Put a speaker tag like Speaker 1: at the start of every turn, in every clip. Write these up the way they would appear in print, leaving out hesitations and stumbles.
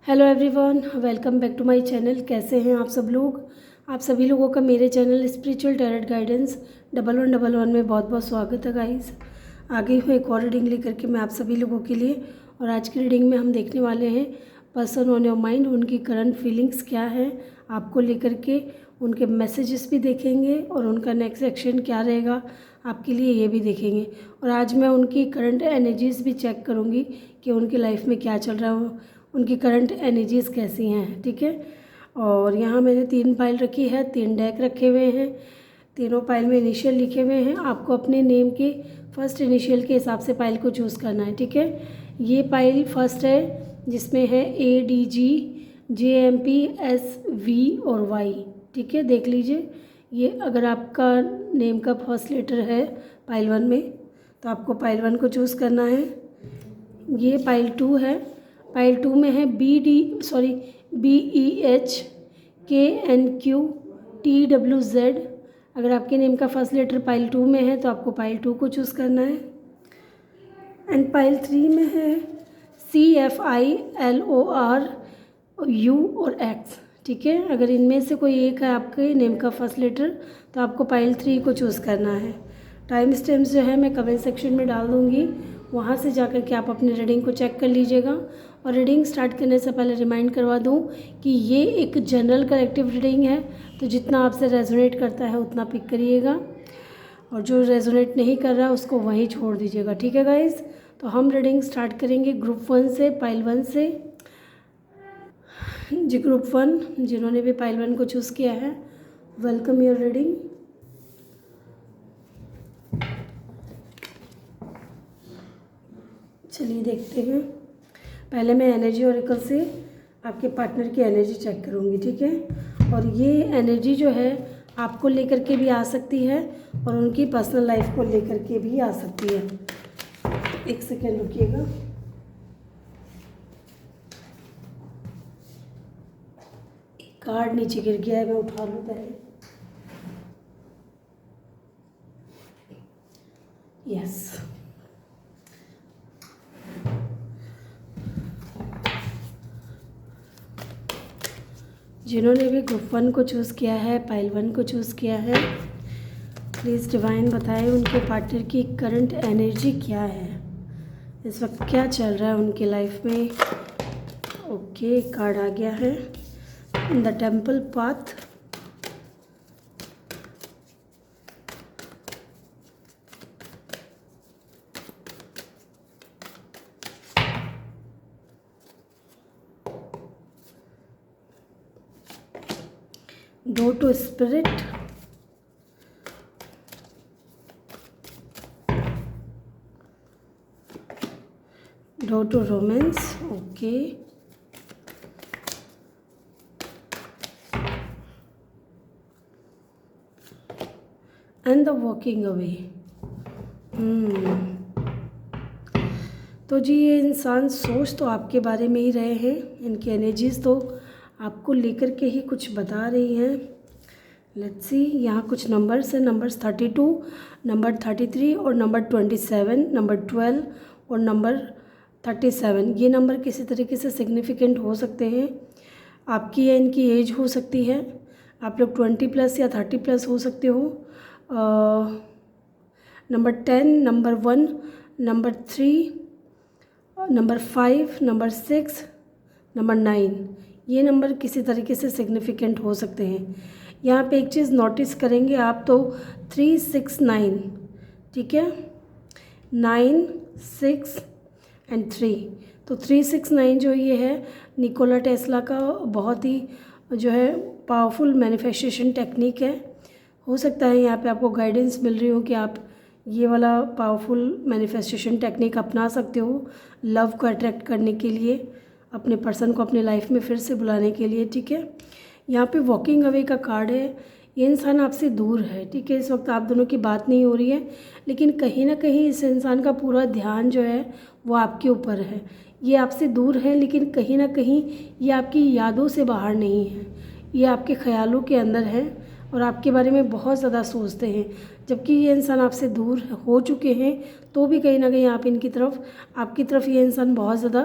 Speaker 1: Hello everyone, welcome back to my channel. कैसे हैं आप सब लोग? आप सभी लोगों का मेरे चैनल स्पिरिचुअल टैरोट गाइडेंस 1111 में बहुत बहुत स्वागत है गाइस। आ गई हूँ एक और रीडिंग लेकर के मैं आप सभी लोगों के लिए। और आज की रीडिंग में हम देखने वाले हैं पर्सन ऑन योर माइंड, उनकी करंट फीलिंग्स क्या है आपको लेकर के, उनके मैसेजेस भी देखेंगे और उनका नेक्स्ट एक्शन क्या रहेगा आपके लिए ये भी देखेंगे। और आज मैं उनकी करंट एनर्जीज़ भी चेक करूँगी कि उनकी लाइफ में क्या चल रहा है, उनकी करंट एनर्जीज़ कैसी हैं। ठीक है। और यहाँ मैंने 3 फाइल रखी है, 3 डेक रखे हुए हैं। तीनों फाइल में इनिशियल लिखे हुए हैं। आपको अपने नेम के फर्स्ट इनिशियल के हिसाब से फाइल को चूज़ करना है। ठीक है। ये फाइल फर्स्ट है जिसमें है ADG JMP SV और Y। ठीक है, देख लीजिए। ये अगर आपका नेम का फर्स्ट लेटर है फाइल 1 में तो आपको फाइल 1 को चूज़ करना है। ये फाइल 2 है। फाइल 2 में है BEHKNQTWZ। अगर आपके नेम का फर्स्ट लेटर फाइल 2 में है तो आपको फाइल 2 को चूज़ करना है। एंड फाइल 3 में है CFILORU और X। ठीक है, अगर इनमें से कोई एक है आपके नेम का फर्स्ट लेटर तो आपको फाइल 3 को चूज़ करना है। टाइम स्टैम्प्स जो है मैं कमेंट सेक्शन में डाल दूँगी, वहाँ से जाकर के आप अपनी रीडिंग को चेक कर लीजिएगा। और रीडिंग स्टार्ट करने से पहले रिमाइंड करवा दूँ कि ये एक जनरल कलेक्टिव रीडिंग है, तो जितना आपसे रेजोनेट करता है उतना पिक करिएगा और जो रेजोनेट नहीं कर रहा उसको वहीं छोड़ दीजिएगा। ठीक है गाइज, तो हम रीडिंग स्टार्ट करेंगे ग्रुप 1 से, फाइल 1 से। जी ग्रुप 1 जिन्होंने भी फाइल 1 को चूज़ किया है, वेलकम योर रीडिंग। चलिए देखते हैं। पहले मैं एनर्जी ओरेकल से आपके पार्टनर की एनर्जी चेक करूँगी। ठीक है, और ये एनर्जी जो है आपको लेकर के भी आ सकती है और उनकी पर्सनल लाइफ को लेकर के भी आ सकती है। एक सेकेंड रुकिएगा। कार्ड नीचे गिर गया है, मैं उठा लूँ पहले। यस, जिन्होंने भी ग्रुप 1 को चूज़ किया है, फाइल 1 को चूज़ किया है, प्लीज़ डिवाइन बताएं उनके पार्टनर की करंट एनर्जी क्या है, इस वक्त क्या चल रहा है उनकी लाइफ में। ओके, कार्ड आ गया है in the temple path. Door to spirit, door to romance. Okay, and the walking away. तो जी ये इंसान सोच तो आपके बारे में ही रहे हैं, इनकी एनर्जीज तो आपको लेकर के ही कुछ बता रही हैं। लेट्स सी, यहाँ कुछ नंबर्स हैं, नंबर्स 32, नंबर 33 और नंबर 27, नंबर 12 और नंबर 37। ये नंबर किसी तरीके से सिग्निफिकेंट हो सकते हैं। आपकी या इनकी एज हो सकती है, आप लोग 20+ या 30+ हो सकते हो। Number 10, number 1, number 3, number 5, number 6, number 9, ये नंबर किसी तरीके से सिग्निफिकेंट हो सकते हैं। यहाँ पे एक चीज़ नोटिस करेंगे आप तो 3, 6, 9। ठीक है, 9, 6 एंड 3। तो 3, 6, 9 जो ये है निकोला टेस्ला का बहुत ही जो है पावरफुल मैनिफेस्टेशन टेक्निक है। हो सकता है यहाँ पे आपको गाइडेंस मिल रही हो कि आप ये वाला पावरफुल मैनिफेस्टेशन टेक्निक अपना सकते हो लव को अट्रैक्ट करने के लिए, अपने पर्सन को अपने लाइफ में फिर से बुलाने के लिए। ठीक है, यहाँ पे वॉकिंग अवे का कार्ड है। ये इंसान आपसे दूर है। ठीक है, इस वक्त आप दोनों की बात नहीं हो रही है, लेकिन कहीं ना कहीं इस इंसान का पूरा ध्यान जो है वो आपके ऊपर है। ये आपसे दूर है लेकिन कहीं ना कहीं ये आपकी यादों से बाहर नहीं है, ये आपके ख्यालों के अंदर है और आपके बारे में बहुत ज़्यादा सोचते हैं। जबकि ये इंसान आपसे दूर हो चुके हैं तो भी कहीं ना कहीं आप इनकी तरफ, आपकी तरफ ये इंसान बहुत ज़्यादा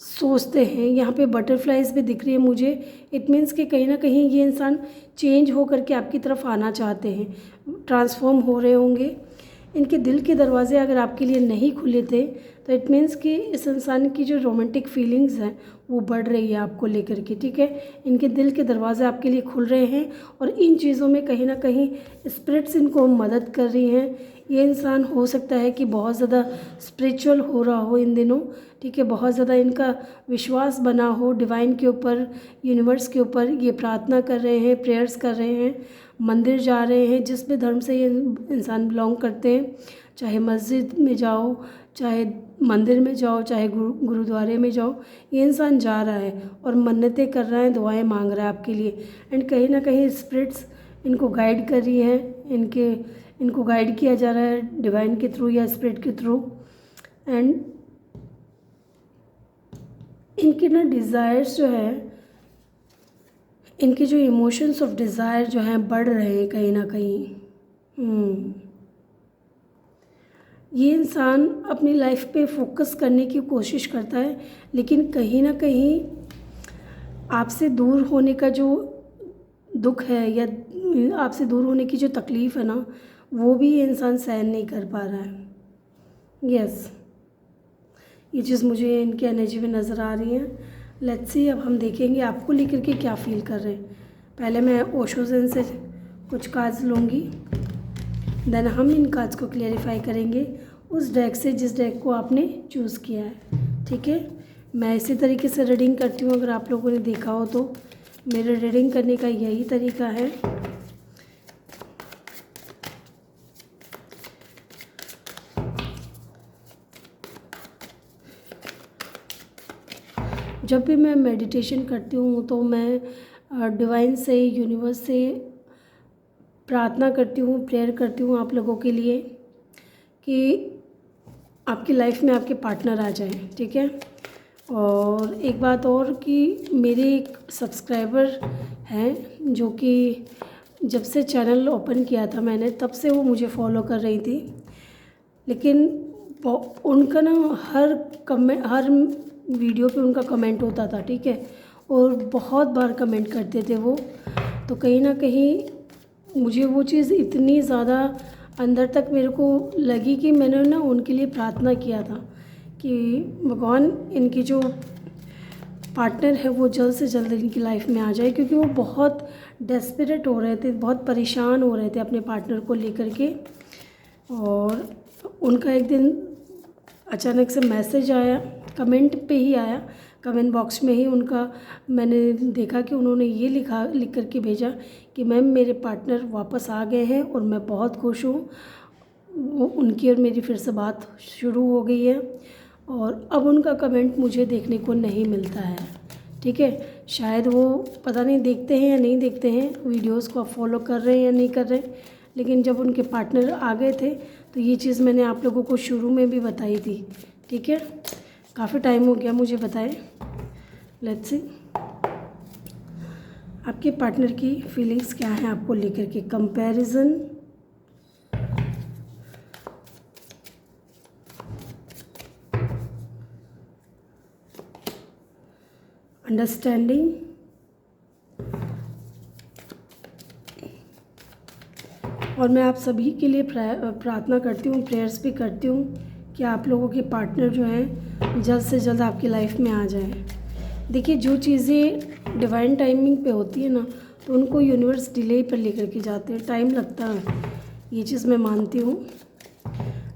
Speaker 1: सोचते हैं। यहाँ पे बटरफ्लाइज भी दिख रही है मुझे। इट मीन्स कि कहीं ना कहीं ये इंसान चेंज हो करके आपकी तरफ आना चाहते हैं, ट्रांसफॉर्म हो रहे होंगे। इनके दिल के दरवाज़े अगर आपके लिए नहीं खुले थे तो इट मीन्स कि इस इंसान की जो रोमांटिक फीलिंग्स हैं वो बढ़ रही है आपको लेकर के, ठीक है। इनके दिल के दरवाज़े आपके लिए खुल रहे हैं और इन चीज़ों में कहीं ना कहीं स्पिरिट्स इनको मदद कर रही हैं। ये इंसान हो सकता है कि बहुत ज़्यादा स्पिरिचुअल हो रहा हो इन दिनों, ठीक है। बहुत ज़्यादा इनका विश्वास बना हो डिवाइन के ऊपर, यूनिवर्स के ऊपर। ये प्रार्थना कर रहे हैं, प्रेयर्स कर रहे हैं, मंदिर जा रहे हैं, जिस भी धर्म से ये इंसान बिलोंग करते हैं। चाहे मस्जिद में जाओ, चाहे मंदिर में जाओ, चाहे गुरुद्वारे में जाओ, ये इंसान जा रहा है और मन्नतें कर रहा है, दुआएं मांग रहा है आपके लिए। एंड कहीं ना कहीं स्पिरिट्स इनको गाइड कर रही है, इनको गाइड किया जा रहा है डिवाइन के थ्रू या स्पिरिट के थ्रू। एंड इनके ना डिज़ायर्स जो है, इनके जो इमोशंस ऑफ डिज़ायर जो हैं बढ़ रहे हैं कहीं ना कहीं। ये इंसान अपनी लाइफ पे फोकस करने की कोशिश करता है, लेकिन कहीं ना कहीं आपसे दूर होने का जो दुख है या आपसे दूर होने की जो तकलीफ़ है ना, वो भी ये इंसान सहन नहीं कर पा रहा है। यस, ये चीज़ मुझे इनकी एनर्जी में नज़र आ रही है। लेट्स सी, अब हम देखेंगे आपको लेकर के क्या फील कर रहे हैं। पहले मैं ओशो ज़ेन से कुछ कार्ड्स लूँगी, देन हम इन कार्ड्स को क्लेरिफाई करेंगे उस डेक से जिस डेक को आपने चूज़ किया है, ठीक है। मैं इसी तरीके से रीडिंग करती हूँ, अगर आप लोगों ने देखा हो तो। मेरे रीडिंग करने का यही तरीका है। जब भी मैं मेडिटेशन करती हूँ तो मैं डिवाइन से, यूनिवर्स से प्रार्थना करती हूँ, प्रेयर करती हूँ आप लोगों के लिए कि आपकी लाइफ में आपके पार्टनर आ जाएं, ठीक है। और एक बात और कि मेरे एक सब्सक्राइबर हैं जो कि जब से चैनल ओपन किया था मैंने, तब से वो मुझे फॉलो कर रही थी, लेकिन उनका ना हर वीडियो पे उनका कमेंट होता था, ठीक है, और बहुत बार कमेंट करते थे वो। तो कहीं ना कहीं मुझे वो चीज़ इतनी ज़्यादा अंदर तक मेरे को लगी कि मैंने ना उनके लिए प्रार्थना किया था कि भगवान इनकी जो पार्टनर है वो जल्द से जल्द इनकी लाइफ में आ जाए, क्योंकि वो बहुत डेस्परेट हो रहे थे, बहुत परेशान हो रहे थे अपने पार्टनर को लेकर के। और उनका एक दिन अचानक से मैसेज आया, कमेंट पे ही आया, कमेंट बॉक्स में ही उनका मैंने देखा कि उन्होंने ये लिख कर के भेजा कि मैम मेरे पार्टनर वापस आ गए हैं और मैं बहुत खुश हूँ। वो उनकी और मेरी फिर से बात शुरू हो गई है और अब उनका कमेंट मुझे देखने को नहीं मिलता है, ठीक है। शायद वो पता नहीं देखते हैं या नहीं देखते हैं, वीडियोस को फॉलो कर रहे हैं या नहीं कर रहे हैं, लेकिन जब उनके पार्टनर आ गए थे तो ये चीज़ मैंने आप लोगों को शुरू में भी बताई थी, ठीक है। काफ़ी टाइम हो गया मुझे बताए। लेट्स सी आपके पार्टनर की फीलिंग्स क्या हैं आपको लेकर के। कंपैरिजन, अंडरस्टैंडिंग, और मैं आप सभी के लिए प्रार्थना करती हूँ, प्रेयर्स भी करती हूँ कि आप लोगों के पार्टनर जो हैं जल्द से जल्द आपकी लाइफ में आ जाए। देखिए, जो चीज़ें डिवाइन टाइमिंग पे होती है ना, तो उनको यूनिवर्स डिले पर लेकर के जाते हैं, टाइम लगता है, ये चीज़ मैं मानती हूँ।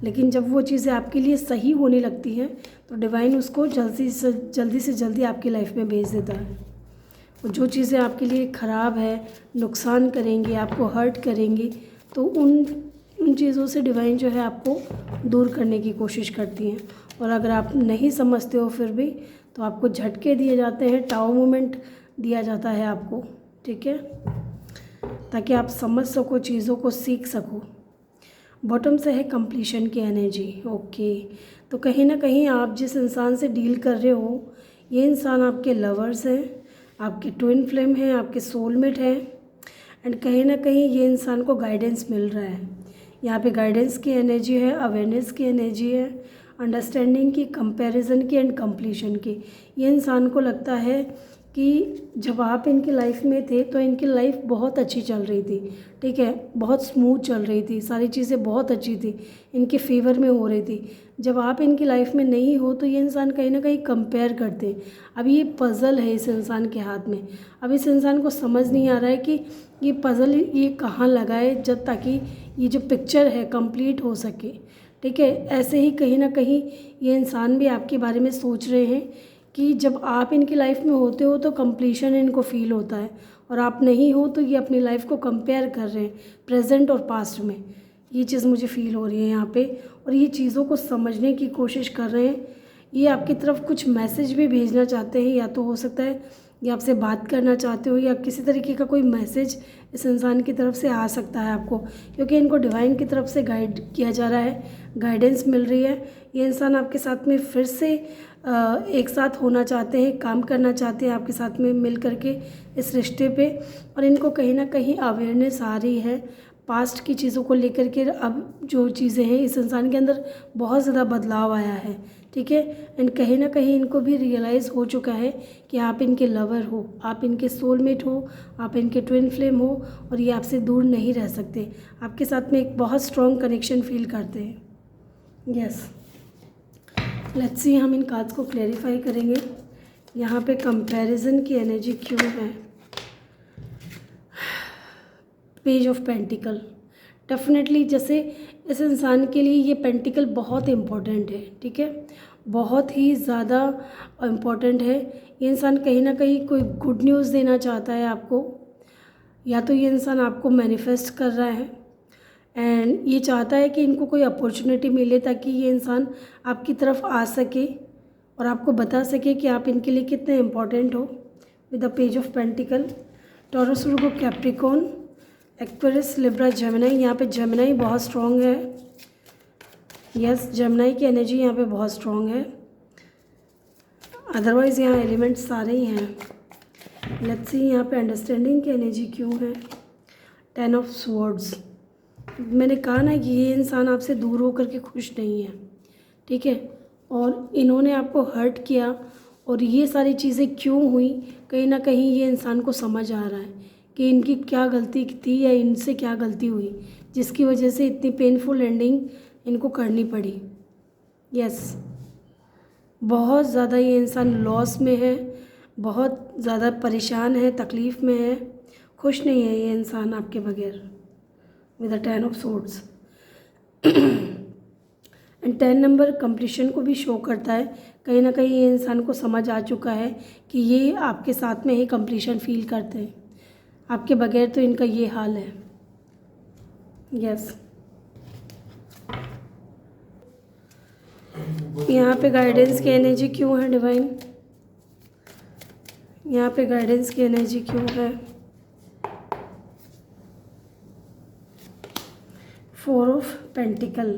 Speaker 1: लेकिन जब वो चीज़ें आपके लिए सही होने लगती हैं तो डिवाइन उसको जल्दी से जल्दी आपकी लाइफ में भेज देता है। और जो चीज़ें आपके लिए ख़राब है, नुकसान करेंगी, आपको हर्ट करेंगी, तो उन चीज़ों से डिवाइन जो है आपको दूर करने की कोशिश करती हैं। और अगर आप नहीं समझते हो फिर भी, तो आपको झटके दिए जाते हैं, टाओ मोमेंट दिया जाता है आपको, ठीक है, ताकि आप समझ सको, चीज़ों को सीख सको। बॉटम से है कंप्लीशन की एनर्जी, ओके। तो कहीं ना कहीं आप जिस इंसान से डील कर रहे हो, ये इंसान आपके लवर्स हैं, आपके ट्विन फ्लेम हैं, आपके सोलमेट हैं। एंड कहीं ना कहीं ये इंसान को गाइडेंस मिल रहा है। यहाँ पे गाइडेंस की एनर्जी है, अवेयरनेस की एनर्जी है, अंडरस्टैंडिंग की, कंपैरिजन की एंड कंप्लीशन की। ये इंसान को लगता है कि जब आप इनकी लाइफ में थे तो इनकी लाइफ बहुत अच्छी चल रही थी, ठीक है, बहुत स्मूथ चल रही थी, सारी चीज़ें बहुत अच्छी थी, इनके फेवर में हो रही थी। जब आप इनकी लाइफ में नहीं हो तो ये इंसान कहीं ना कहीं कंपेयर करते हैं। अब ये पज़ल है इस इंसान के हाथ में। अब इस इंसान को समझ नहीं आ रहा है कि ये पज़ल ये कहाँ लगाए जब ताकि ये जो पिक्चर है कंप्लीट हो सके, ठीक है। ऐसे ही कहीं ना कहीं ये इंसान भी आपके बारे में सोच रहे हैं कि जब आप इनकी लाइफ में होते हो तो कंप्लीशन इनको फील होता है, और आप नहीं हो तो ये अपनी लाइफ को कंपेयर कर रहे हैं प्रेजेंट और पास्ट में। ये चीज़ मुझे फ़ील हो रही है यहाँ पे, और ये चीज़ों को समझने की कोशिश कर रहे हैं। ये आपकी तरफ कुछ मैसेज भी भेजना चाहते हैं, या तो हो सकता है ये आपसे बात करना चाहते हो, या किसी तरीके का कोई मैसेज इस इंसान की तरफ से आ सकता है आपको, क्योंकि इनको डिवाइन की तरफ से गाइड किया जा रहा है, गाइडेंस मिल रही है। ये इंसान आपके साथ में फिर से एक साथ होना चाहते हैं, काम करना चाहते हैं आपके साथ में मिल करके इस रिश्ते पे, और इनको कहीं ना कहीं अवेयरनेस आ रही है पास्ट की चीज़ों को लेकर के। अब जो चीज़ें हैं इस इंसान के अंदर बहुत ज़्यादा बदलाव आया है, ठीक है। एंड कहीं ना कहीं इनको भी रियलाइज़ हो चुका है कि आप इनके लवर हो, आप इनके सोलमेट हो, आप इनके ट्विन फ्लेम हो, और ये आपसे दूर नहीं रह सकते, आपके साथ में एक बहुत स्ट्रॉन्ग कनेक्शन फील करते हैं। यस, लेट्स सी, हम इन कार्ड्स को क्लैरिफाई करेंगे। यहाँ पे कंपैरिजन की एनर्जी क्यों है? Page of pentacle. डेफिनेटली जैसे इस इंसान के लिए ये पेंटिकल बहुत इम्पोर्टेंट है, ठीक है, बहुत ही ज़्यादा इम्पोर्टेंट है। ये इंसान कहीं ना कहीं कोई गुड न्यूज़ देना चाहता है आपको, या तो ये इंसान आपको मैनिफेस्ट कर रहा है एंड ये चाहता है कि इनको कोई अपॉर्चुनिटी मिले ताकि ये इंसान आपकी तरफ आ सके और आपको बता सके कि आप इनके लिए कितने इम्पोर्टेंट हो। With the page of pentacle, taurus, Virgo, Capricorn, Aquarius, Libra, Gemini. यहाँ पे जेमिनी बहुत स्ट्रॉन्ग है। यस, जेमिनी की एनर्जी यहाँ पे बहुत स्ट्रॉन्ग है। अदरवाइज़ यहाँ एलिमेंट्स सारे ही हैं। लेट्स सी यहाँ पे अंडरस्टैंडिंग की एनर्जी क्यों है? 10 ऑफ स्वॉर्ड्स। मैंने कहा ना कि ये इंसान आपसे दूर होकर के खुश नहीं है, ठीक है, और इन्होंने आपको हर्ट किया, और ये सारी चीज़ें क्यों हुई, कहीं ना कहीं ये इंसान को समझ आ रहा है कि इनकी क्या गलती थी या इनसे क्या गलती हुई जिसकी वजह से इतनी पेनफुल एंडिंग इनको करनी पड़ी। यस, बहुत ज़्यादा ये इंसान लॉस में है, बहुत ज़्यादा परेशान है, तकलीफ़ में है, खुश नहीं है ये इंसान आपके बगैर। With the 10 of swords and 10 number completion को भी शो करता है। कहीं ना कहीं ये इंसान को समझ आ चुका है कि ये आपके साथ में ही कंप्लीशन फील करते हैं, आपके बगैर तो इनका ये हाल है। यस, यहाँ पे गाइडेंस की एनर्जी क्यों है डिवाइन? यहाँ पे गाइडेंस की एनर्जी क्यों है? 4 ऑफ पेंटिकल।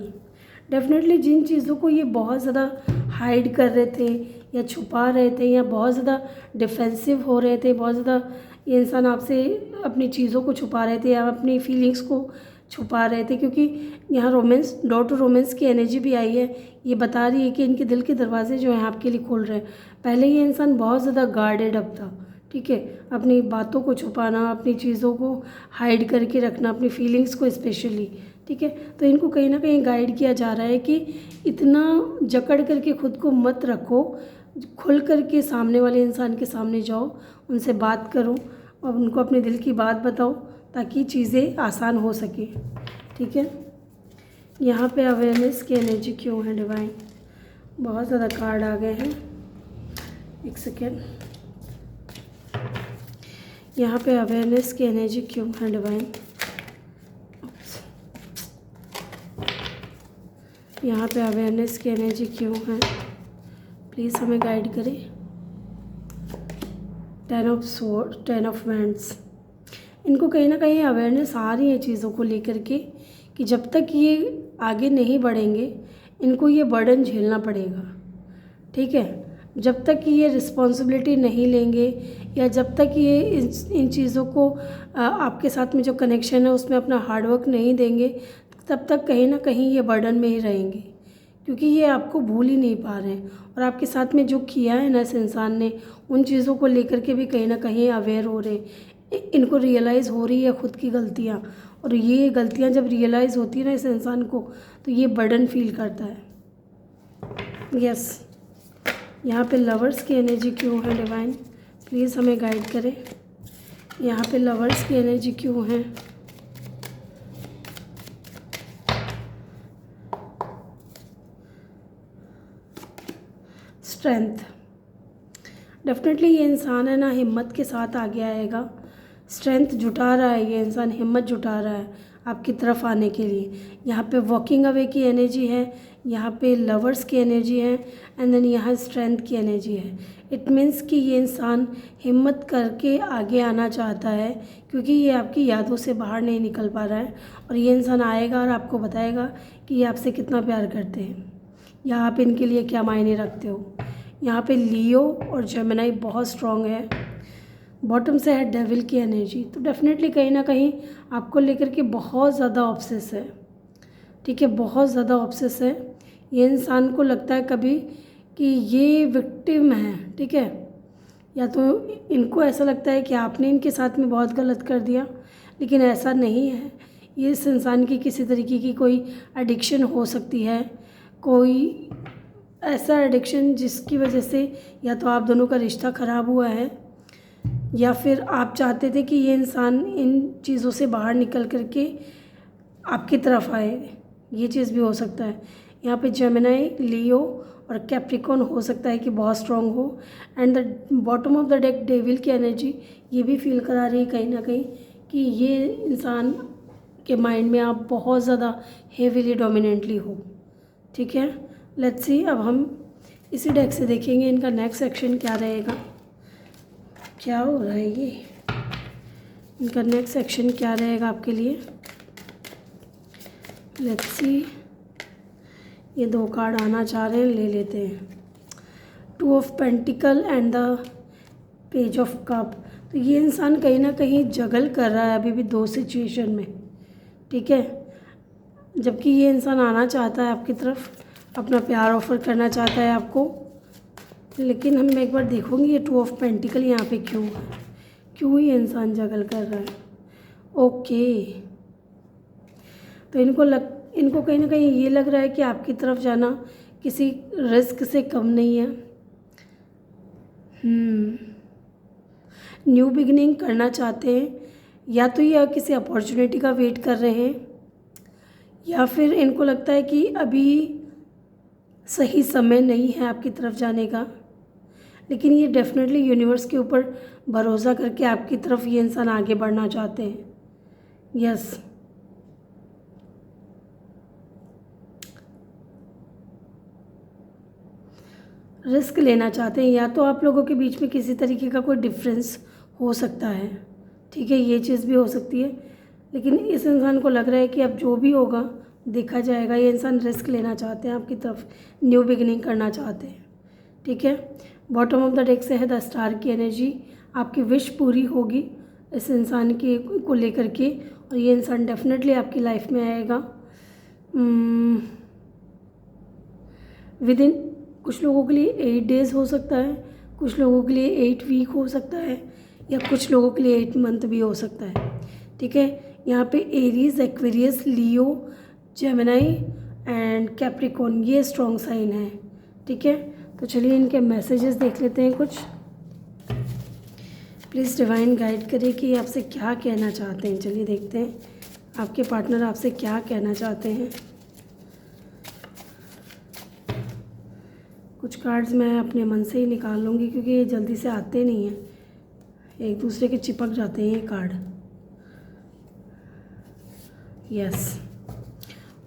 Speaker 1: डेफिनेटली जिन चीज़ों को ये बहुत ज़्यादा हाइड कर रहे थे या छुपा रहे थे या बहुत ज़्यादा डिफेंसिव हो रहे थे, बहुत ज़्यादा ये इंसान आपसे अपनी चीज़ों को छुपा रहे थे या अपनी फीलिंग्स को छुपा रहे थे, क्योंकि यहाँ रोमांस, डॉट टू रोमांस की एनर्जी भी आई है। ये बता रही है कि इनके दिल के दरवाजे जो हैं आपके लिए खुल रहे हैं। पहले ये इंसान बहुत ज़्यादा गार्डेड अप था, ठीक है, अपनी बातों को छुपाना, अपनी चीज़ों को हाइड करके रखना, अपनी फीलिंग्स को स्पेशली, ठीक है। तो इनको कहीं ना कहीं गाइड किया जा रहा है कि इतना जकड़ करके खुद को मत रखो, खुल करके सामने वाले इंसान के सामने जाओ, उनसे बात करो और उनको अपने दिल की बात बताओ ताकि चीज़ें आसान हो सके, ठीक है। यहाँ पे अवेयरनेस की एनर्जी क्यों है डिवाइन? बहुत ज़्यादा कार्ड आ गए हैं, एक सेकेंड। यहाँ पे अवेयरनेस की एनर्जी क्यों है डिवाइन? यहाँ पे अवेयरनेस की एनर्जी क्यों है? प्लीज़ हमें गाइड करें। 10 ऑफ स्वॉर्ड, 10 ऑफ वैंड्स। इनको कहीं ना कहीं अवेयरनेस आ रही है चीज़ों को लेकर के कि जब तक ये आगे नहीं बढ़ेंगे इनको ये बर्डन झेलना पड़ेगा, ठीक है। जब तक कि ये रिस्पॉन्सिबिलिटी नहीं लेंगे या जब तक ये इन चीज़ों को आपके साथ में जो कनेक्शन है उसमें अपना हार्डवर्क नहीं देंगे, तब तक कहीं ना कहीं ये बर्डन में ही रहेंगे, क्योंकि ये आपको भूल ही नहीं पा रहे हैं, और आपके साथ में जो किया है ना इस इंसान ने, उन चीज़ों को लेकर के भी कहीं ना कहीं अवेयर हो रहे हैं, इनको रियलाइज़ हो रही है खुद की गलतियाँ, और ये गलतियाँ जब रियलाइज़ होती है ना इस इंसान को, तो ये बर्डन फील करता है। यस, यहाँ पे लवर्स की एनर्जी क्यों है डिवाइन, प्लीज़ हमें गाइड करें। यहाँ पे लवर्स की एनर्जी क्यों है। स्ट्रेंथ, डेफिनेटली ये इंसान है ना हिम्मत के साथ आगे आएगा। स्ट्रेंथ जुटा रहा है ये इंसान, हिम्मत जुटा रहा है आपकी तरफ आने के लिए। यहाँ पे वॉकिंग अवे की एनर्जी है, यहाँ पे लवर्स की एनर्जी है, एंड देन यहाँ स्ट्रेंथ की एनर्जी है। इट मीन्स कि ये इंसान हिम्मत करके आगे आना चाहता है, क्योंकि ये आपकी यादों से बाहर नहीं निकल पा रहा है, और ये इंसान आएगा और आपको बताएगा कि ये आपसे कितना प्यार करते हैं या आप इनके लिए क्या मायने रखते हो। यहाँ पे लियो और जेमिनी बहुत स्ट्रॉन्ग है। बॉटम से है डेविल की एनर्जी, तो डेफिनेटली कहीं ना कहीं आपको लेकर के बहुत ज़्यादा ऑब्सेस है। ठीक है, बहुत ज़्यादा ऑब्सेस है। ये इंसान को लगता है कभी कि ये विक्टिम है, ठीक है, या तो इनको ऐसा लगता है कि आपने इनके साथ में बहुत गलत कर दिया, लेकिन ऐसा नहीं है। ये इस इंसान की किसी तरीके की कोई एडिक्शन हो सकती है, कोई ऐसा एडिक्शन जिसकी वजह से या तो आप दोनों का रिश्ता ख़राब हुआ है, या फिर आप चाहते थे कि ये इंसान इन चीज़ों से बाहर निकल करके आपकी तरफ आए, ये चीज़ भी हो सकता है। यहाँ पे जेमिनी, लियो और कैप्रिकॉर्न हो सकता है कि बहुत स्ट्रॉन्ग हो। And the bottom of the deck devil की एनर्जी ये भी फील करा रही है कहीं ना कहीं कि ये इंसान के माइंड में आप बहुत ज़्यादा हेवीली डोमिनेंटली हो। ठीक है, लेट्स सी, अब हम इसी डेक से देखेंगे इनका नेक्स्ट सेक्शन क्या रहेगा। क्या हो रहा है ये, इनका नेक्स्ट सेक्शन क्या रहेगा आपके लिए। लेट्स सी, ये 2 कार्ड आना चाह रहे हैं, ले लेते हैं। 2 of pentacle and the page of cup. तो ये इंसान कहीं ना कहीं जगल कर रहा है अभी भी 2 सिचुएशन में, ठीक है, जबकि ये इंसान आना चाहता है आपकी तरफ, अपना प्यार ऑफर करना चाहता है आपको। लेकिन हम एक बार देखूँगी ये 2 ऑफ पेंटिकल यहाँ पे क्यों है, क्यों ये इंसान जगल कर रहा है। ओके, तो इनको कहीं ना कहीं ये लग रहा है कि आपकी तरफ जाना किसी रिस्क से कम नहीं है। न्यू बिगिनिंग करना चाहते हैं, या तो ये किसी अपॉर्चुनिटी का वेट कर रहे हैं, या फिर इनको लगता है कि अभी सही समय नहीं है आपकी तरफ जाने का। लेकिन ये डेफिनेटली यूनिवर्स के ऊपर भरोसा करके आपकी तरफ ये इंसान आगे बढ़ना चाहते हैं। यस, रिस्क लेना चाहते हैं, या तो आप लोगों के बीच में किसी तरीके का कोई डिफरेंस हो सकता है, ठीक है, ये चीज़ भी हो सकती है। लेकिन इस इंसान को लग रहा है कि अब जो भी होगा देखा जाएगा। ये इंसान रिस्क लेना चाहते हैं आपकी तरफ, न्यू बिगिनिंग करना चाहते हैं, ठीक है। बॉटम ऑफ द डेक से है द स्टार की एनर्जी। आपकी विश पूरी होगी इस इंसान के को लेकर के, और ये इंसान डेफिनेटली आपकी लाइफ में आएगा विद इन। कुछ लोगों के लिए 8 डेज़ हो सकता है, कुछ लोगों के लिए 8 वीक हो सकता है, या कुछ लोगों के लिए 8 मंथ भी हो सकता है, ठीक है। यहाँ पे Aries, Aquarius, Leo, Gemini and Capricorn ये स्ट्रॉन्ग साइन है, ठीक है। तो चलिए इनके मैसेजेस देख लेते हैं कुछ। प्लीज़ डिवाइन गाइड करिए कि आपसे क्या कहना चाहते हैं। चलिए देखते हैं आपके पार्टनर आपसे क्या कहना चाहते हैं। कुछ कार्ड्स मैं अपने मन से ही निकाल लूँगी, क्योंकि ये जल्दी से आते नहीं हैं, एक दूसरे के चिपक जाते हैं ये कार्ड। यस,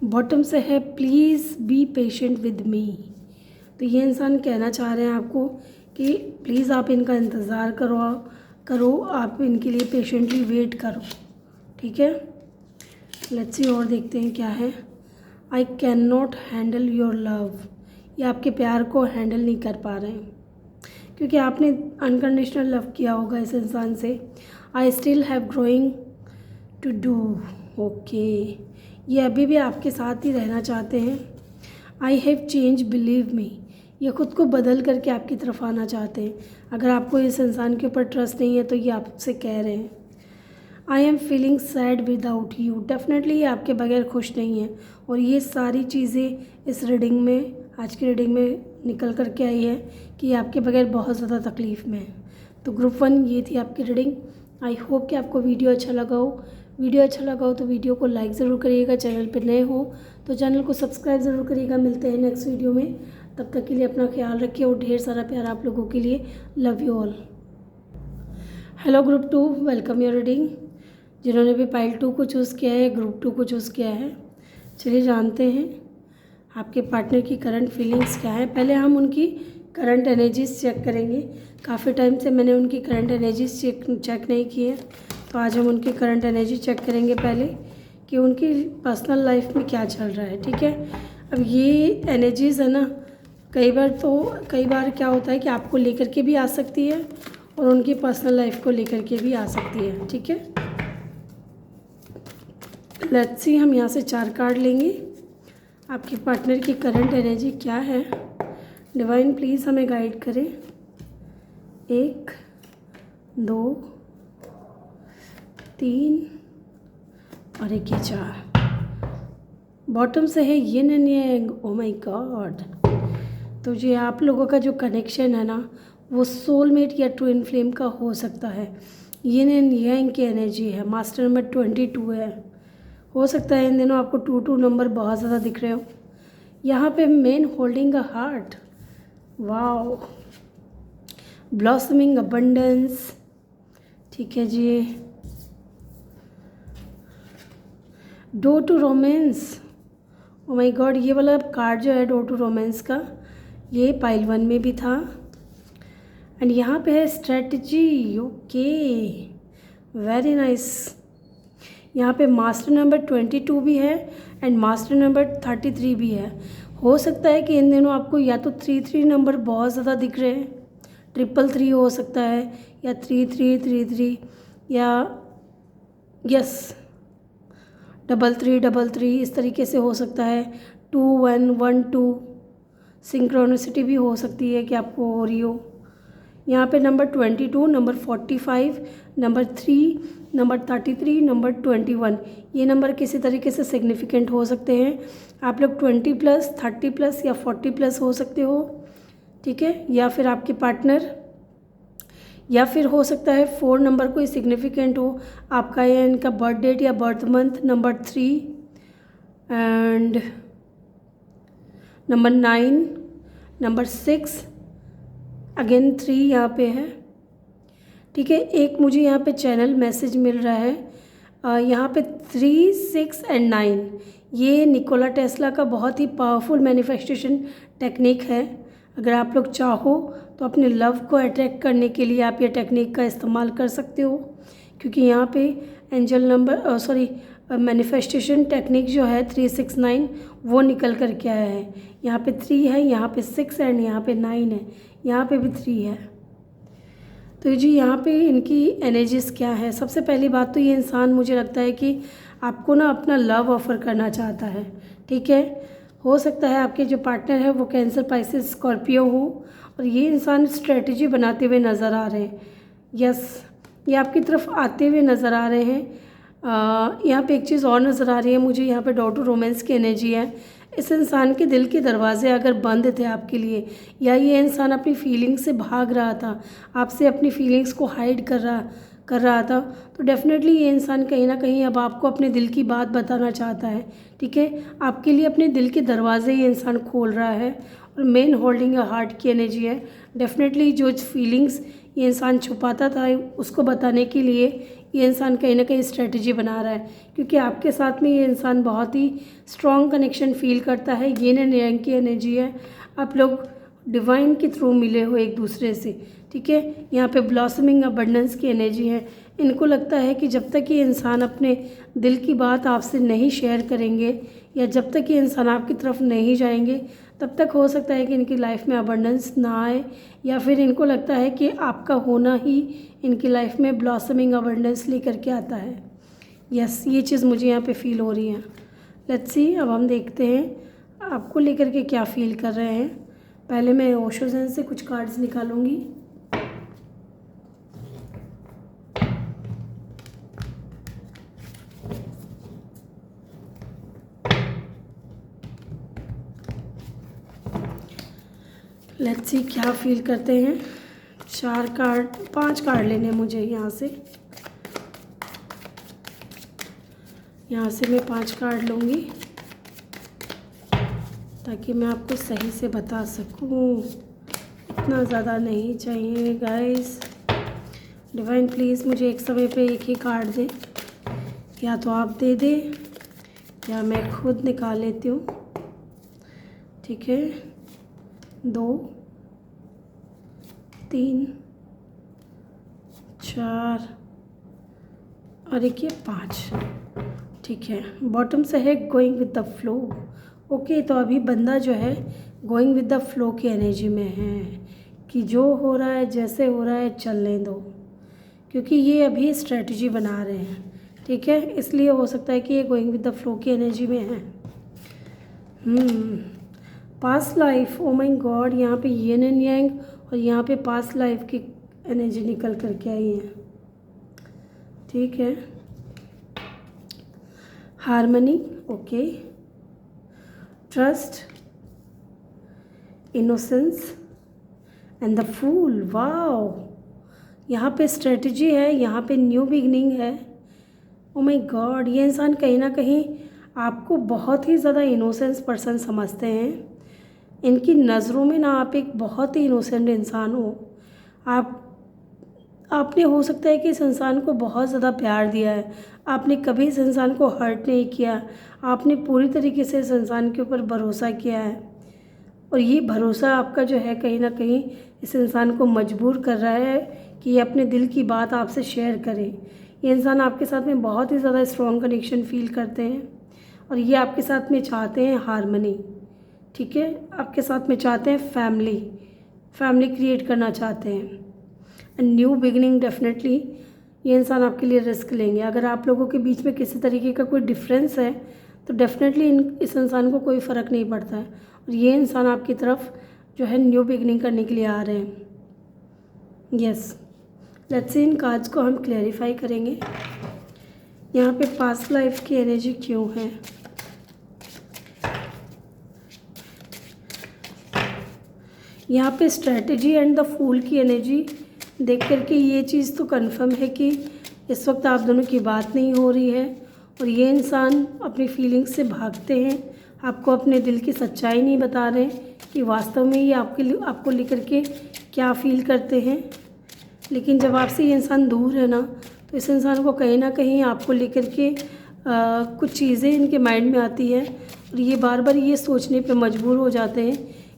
Speaker 1: बॉटम से है please be patient with me. तो ये इंसान कहना चाह रहे हैं आपको कि प्लीज़ आप इनका इंतज़ार करो, आप इनके लिए पेशेंटली वेट करो, ठीक है। लेट्स सी और देखते हैं क्या है। I can not handle your love. ये आपके प्यार को हैंडल नहीं कर पा रहे हैं, क्योंकि आपने अनकंडीशनल लव किया होगा इस इंसान से। I still have growing to do. Okay, ये अभी भी आपके साथ ही रहना चाहते हैं, I have change believe me, ये खुद को बदल करके आपकी तरफ आना चाहते हैं। अगर आपको इस इंसान के ऊपर ट्रस्ट नहीं है तो ये आपसे कह रहे हैं। I am feeling sad without you, definitely ये आपके बगैर खुश नहीं है। और ये सारी चीज़ें इस रीडिंग में, आज की रीडिंग में निकल कर के आई है कि ये आपके बगैर बहुत ज़्यादा तकलीफ़ में है। तो ग्रुप 1 ये थी आपकी रीडिंग। आई होप कि आपको वीडियो अच्छा लगा हो। वीडियो अच्छा लगा हो तो वीडियो को लाइक ज़रूर करिएगा। चैनल पर नए हो तो चैनल को सब्सक्राइब ज़रूर करिएगा। मिलते हैं नेक्स्ट वीडियो में, तब तक के लिए अपना ख्याल रखिए और ढेर सारा प्यार आप लोगों के लिए। Love you all. Hello group 2, welcome your reading. जिन्होंने भी पाइल 2 को चूज़ किया है, ग्रुप 2 को चूज़ किया है, चलिए जानते हैं आपके पार्टनर की करंट फीलिंग्स क्या है। पहले हम उनकी करंट एनर्जीज चेक करेंगे। काफ़ी टाइम से मैंने उनकी करंट एनर्जीज चेक नहीं की है, तो आज हम उनकी करंट एनर्जी चेक करेंगे पहले कि उनकी पर्सनल लाइफ में क्या चल रहा है। ठीक है, अब ये एनर्जीज़ है ना, कई बार क्या होता है कि आपको लेकर के भी आ सकती है और उनकी पर्सनल लाइफ को लेकर के भी आ सकती है। ठीक है, लेट्स सी, हम यहाँ से 4 कार्ड लेंगे। आपके पार्टनर की करंट एनर्जी क्या है, डिवाइन प्लीज़ हमें गाइड करें। 1 2 3 और 1 ये 4। बॉटम से है yin and yang. O my God, तो ये आप लोगों का जो कनेक्शन है ना, वो सोलमेट या ट्विन फ्लेम का हो सकता है। यिन एंड यांग की एनर्जी है। मास्टर नंबर 22 है। हो सकता है इन दिनों आपको 22 नंबर बहुत ज़्यादा दिख रहे हो। यहाँ पे man holding a heart, wow, blossoming abundance. ठीक है जी, door to romance. Oh my god, ये वाला कार्ड जो है डोर टू रोमांस का, ये पाइल 1 में भी था। एंड यहाँ पे है स्ट्रेटजी। Okay, very nice. यहाँ पे मास्टर नंबर 22 भी है एंड मास्टर नंबर 33 भी है। हो सकता है कि इन दिनों आपको या तो 33 नंबर बहुत ज़्यादा दिख रहे हैं, 333 हो सकता है, या 3333, या यस 3333, इस तरीके से हो सकता है। 2112 सिंक्रोनिसिटी भी हो सकती है कि आपको हो रही हो। यहाँ पे number 22, number 45, number 3, number 33, number 21, ये नंबर किसी तरीके से सिग्निफिकेंट हो सकते हैं। आप लोग 20+, 30+ या 40+ हो सकते हो। ठीक है, या फिर आपके पार्टनर, या फिर हो सकता है 4 नंबर कोई सिग्निफिकेंट हो आपका या इनका बर्थ डेट या birth month. Number 3 and number 9, number 6, again 3 यहाँ पे है। ठीक है, एक मुझे यहाँ पे चैनल मैसेज मिल रहा है। यहाँ पे 3, 6 एंड 9, ये निकोला टेस्ला का बहुत ही पावरफुल मैनिफेस्टेशन टेक्निक है। अगर आप लोग चाहो तो अपने लव को अट्रैक्ट करने के लिए आप ये टेक्निक का इस्तेमाल कर सकते हो, क्योंकि यहाँ पे एंजल नंबर मैनिफेस्टेशन टेक्निक जो है 369 वो निकल कर के आया है। यहाँ पे 3 है, यहाँ पे 6 एंड यहाँ पे 9 है, यहाँ पे भी 3 है। तो जी यहाँ पे इनकी एनर्जीज़ क्या है। सबसे पहली बात तो ये इंसान मुझे लगता है कि आपको ना अपना लव ऑफ़र करना चाहता है। ठीक है, हो सकता है आपके जो पार्टनर है वो कैंसर, पाइसेस, स्कॉर्पियो हो और ये इंसान स्ट्रेटजी बनाते हुए नज़र आ रहे हैं। यस, ये आपकी तरफ आते हुए नज़र आ रहे हैं। यहाँ पे एक चीज़ और नज़र आ रही है मुझे, यहाँ पे डॉट टू रोमांस की एनर्जी है। इस इंसान के दिल के दरवाजे अगर बंद थे आपके लिए, या ये इंसान अपनी फीलिंग्स से भाग रहा था, आपसे अपनी फीलिंग्स को हाइड कर रहा था, तो डेफिनेटली ये इंसान कहीं ना कहीं अब आपको अपने दिल की बात बताना चाहता है। ठीक है, आपके लिए अपने दिल के दरवाजे ये इंसान खोल रहा है। और मेन होल्डिंग अ हार्ट की एनर्जी है। डेफिनेटली जो फीलिंग्स ये इंसान छुपाता था उसको बताने के लिए ये इंसान कहीं ना कहीं स्ट्रेटजी बना रहा है, क्योंकि आपके साथ में ये इंसान बहुत ही स्ट्रॉन्ग कनेक्शन फील करता है। येन एंड यांग की एनर्जी है। आप लोग डिवाइन के थ्रू मिले हो एक दूसरे से। ठीक है, यहाँ पे ब्लॉसमिंग अबंडेंस की एनर्जी है। इनको लगता है कि जब तक ये इंसान अपने दिल की बात आपसे नहीं शेयर करेंगे, या जब तक ये इंसान आपकी तरफ नहीं जाएंगे, तब तक हो सकता है कि इनकी लाइफ में अबंडेंस ना आए, या फिर इनको लगता है कि आपका होना ही इनकी लाइफ में ब्लॉसमिंग अबंडेंस लेकर के आता है। यस, ये चीज़ मुझे यहाँ पे फील हो रही है। लेट्स सी, अब हम देखते हैं आपको लेकर के क्या फील कर रहे हैं। पहले मैं ओशो ज़ेन से कुछ कार्ड्स निकालूंगी। लेट्स सी क्या फील करते हैं। 5 कार्ड लेने मुझे यहाँ से मैं 5 कार्ड लूँगी ताकि मैं आपको सही से बता सकूँ। इतना ज़्यादा नहीं चाहिए गाइस। डिवाइन प्लीज़ मुझे एक समय पे एक ही कार्ड दें, या तो आप दे दें या मैं खुद निकाल लेती हूँ। ठीक है, 2 3 4 और एक ये 5। ठीक है, बॉटम से है going with the flow. Okay, तो अभी बंदा जो है गोइंग विद द फ्लो की एनर्जी में है कि जो हो रहा है जैसे हो रहा है चलने दो, क्योंकि ये अभी स्ट्रेटजी बना रहे हैं। ठीक है, इसलिए हो सकता है कि ये गोइंग विद द फ्लो की एनर्जी में है। Past life, O my God, यहाँ पे यिन एंड यांग और यहाँ पे पास्ट लाइफ की एनर्जी निकल करके आई है। ठीक है, harmony, okay, trust, innocence and the fool. Wow, यहाँ पे स्ट्रेटजी है, यहाँ पे न्यू बिगनिंग है। ओ माय गॉड, ये इंसान कहीं ना कहीं आपको बहुत ही ज़्यादा इनोसेंस पर्सन समझते हैं। इनकी नज़रों में ना आप एक बहुत ही इनोसेंट इंसान हो। आपने हो सकता है कि इस इंसान को बहुत ज़्यादा प्यार दिया है, आपने कभी इस इंसान को हर्ट नहीं किया, आपने पूरी तरीके से इस इंसान के ऊपर भरोसा किया है, और ये भरोसा आपका जो है कहीं ना कहीं इस इंसान को मजबूर कर रहा है कि ये अपने दिल की बात आपसे शेयर करे। ये इंसान आपके साथ में बहुत ही ज़्यादा स्ट्रॉन्ग कनेक्शन फील करते हैं और ये आपके साथ में चाहते हैं हार्मनी। ठीक है, आपके साथ में चाहते हैं फैमिली क्रिएट करना चाहते हैं। न्यू बिगनिंग, डेफिनेटली ये इंसान आपके लिए रिस्क लेंगे। अगर आप लोगों के बीच में किसी तरीके का कोई डिफरेंस है तो डेफिनेटली इस इंसान को कोई फ़र्क नहीं पड़ता है, और ये इंसान आपकी तरफ जो है न्यू बिगनिंग करने के लिए आ रहे हैं। Yes, let's see in cards को हम क्लैरिफाई करेंगे। यहाँ पे पास्ट लाइफ की एनर्जी क्यों है। यहाँ पे स्ट्रेटजी एंड द फूल की एनर्जी देख करके ये चीज़ तो कंफर्म है कि इस वक्त आप दोनों की बात नहीं हो रही है, और ये इंसान अपनी फीलिंग्स से भागते हैं, आपको अपने दिल की सच्चाई नहीं बता रहे कि वास्तव में ये आपको लेकर के क्या फ़ील करते हैं। लेकिन जब आपसे ये इंसान दूर है ना, तो इस इंसान को कहीं ना कहीं आपको लेकर के कुछ चीज़ें इनके माइंड में आती है, और ये बार बार ये सोचने पे मजबूर हो जाते हैं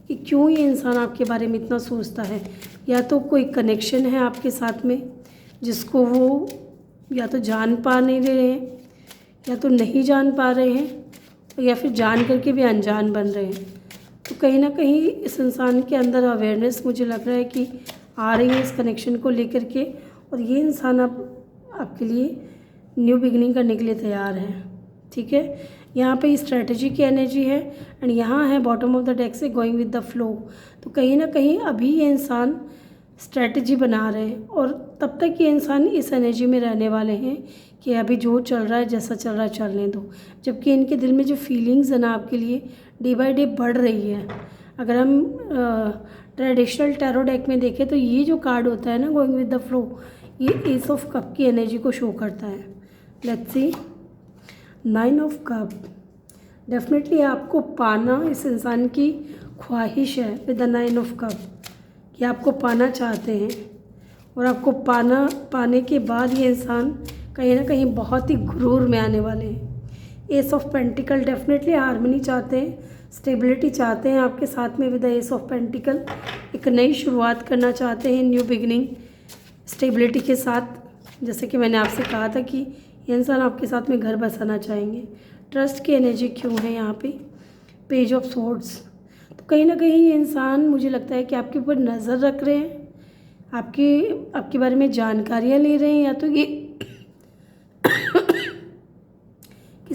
Speaker 1: कि क्यों ये इंसान आपके बारे में इतना सोचता है। या तो कोई कनेक्शन है आपके साथ में जिसको वो या तो जान पा नहीं रहे हैं, या तो नहीं जान पा रहे हैं, या फिर जान करके भी अनजान बन रहे हैं। तो कहीं ना कहीं इस इंसान के अंदर अवेयरनेस मुझे लग रहा है कि आ रही है इस कनेक्शन को लेकर के, और ये इंसान अब आपके लिए न्यू बिगनिंग करने के लिए तैयार है। ठीक है, यहाँ पे स्ट्रेटजी की एनर्जी है, एंड यहाँ है बॉटम ऑफ द डेक से गोइंग विद द फ्लो। तो कहीं ना कहीं अभी ये इंसान स्ट्रेटजी बना रहे हैं, और तब तक ये इंसान इस एनर्जी में रहने वाले हैं कि अभी जो चल रहा है जैसा चल रहा है चलने दो। जबकि इनके दिल में जो फीलिंग्स है ना आपके लिए डे बाय डे बढ़ रही है। अगर हम ट्रेडिशनल टैरो डेक में देखें तो ये जो कार्ड होता है ना गोइंग विद द फ्लो, ये एस ऑफ कप की एनर्जी को शो करता है। Let's see 9 of cup. Definitely आपको पाना इस इंसान की ख्वाहिश है विद द 9 ऑफ कप, कि आपको पाना चाहते हैं, और आपको पाने के बाद ये इंसान कहीं ना कहीं बहुत ही गुरूर में आने वाले हैं। S of pentacle, definitely harmony चाहते हैं, स्टेबिलिटी चाहते हैं आपके साथ में with the S of pentacle. एक नई शुरुआत करना चाहते हैं, न्यू बिगनिंग स्टेबिलिटी के साथ। जैसे कि मैंने आपसे कहा था कि ये इंसान आपके साथ में घर बसाना चाहेंगे। ट्रस्ट की एनर्जी क्यों है यहाँ पे, पेज ऑफ सोर्ड्स। तो कहीं ना कहीं ये इंसान मुझे लगता है कि आपके ऊपर नज़र रख रहे हैं, आपके बारे में जानकारियाँ ले रहे हैं, या तो ये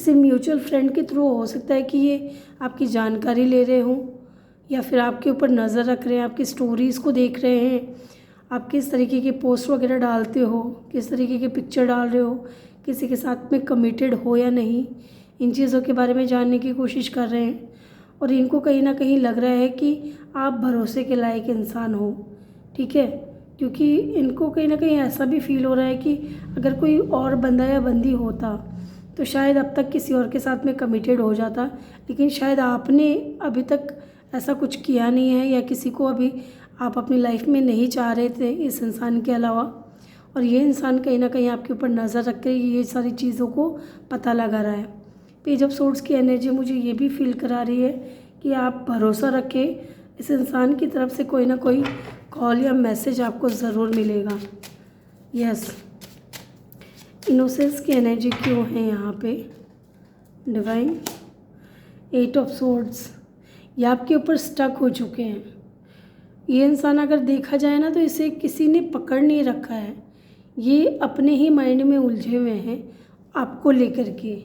Speaker 1: किसी म्यूचुअल फ्रेंड के थ्रू हो सकता है कि ये आपकी जानकारी ले रहे हों, या फिर आपके ऊपर नज़र रख रहे हैं, आपकी स्टोरीज़ को देख रहे हैं, आप किस तरीके के पोस्ट वगैरह डालते हो, किस तरीके के पिक्चर डाल रहे हो, किसी के साथ में कमिटेड हो या नहीं, इन चीज़ों के बारे में जानने की कोशिश कर रहे हैं। और इनको कहीं ना कहीं लग रहा है कि आप भरोसे के लायक इंसान हो, ठीक है, क्योंकि इनको कहीं ना कहीं ऐसा भी फील हो रहा है कि अगर कोई और बंदा या बंदी होता तो शायद अब तक किसी और के साथ में कमिटेड हो जाता, लेकिन शायद आपने अभी तक ऐसा कुछ किया नहीं है, या किसी को अभी आप अपनी लाइफ में नहीं चाह रहे थे इस इंसान के अलावा। और ये इंसान कहीं ना कहीं आपके ऊपर नज़र रख कर ये सारी चीज़ों को पता लगा रहा है। पेज ऑफ सोर्ड्स की एनर्जी मुझे ये भी फील करा रही है कि आप भरोसा रखें, इस इंसान की तरफ से कोई ना कोई कॉल या मैसेज आपको ज़रूर मिलेगा। यस, इनोसेंस की एनर्जी क्यों है यहाँ पे डिवाइन? 8 ऑफ सोर्ड्स, ये आपके ऊपर स्टक हो चुके हैं। ये इंसान अगर देखा जाए ना तो इसे किसी ने पकड़ नहीं रखा है, ये अपने ही माइंड में उलझे हुए हैं आपको लेकर के,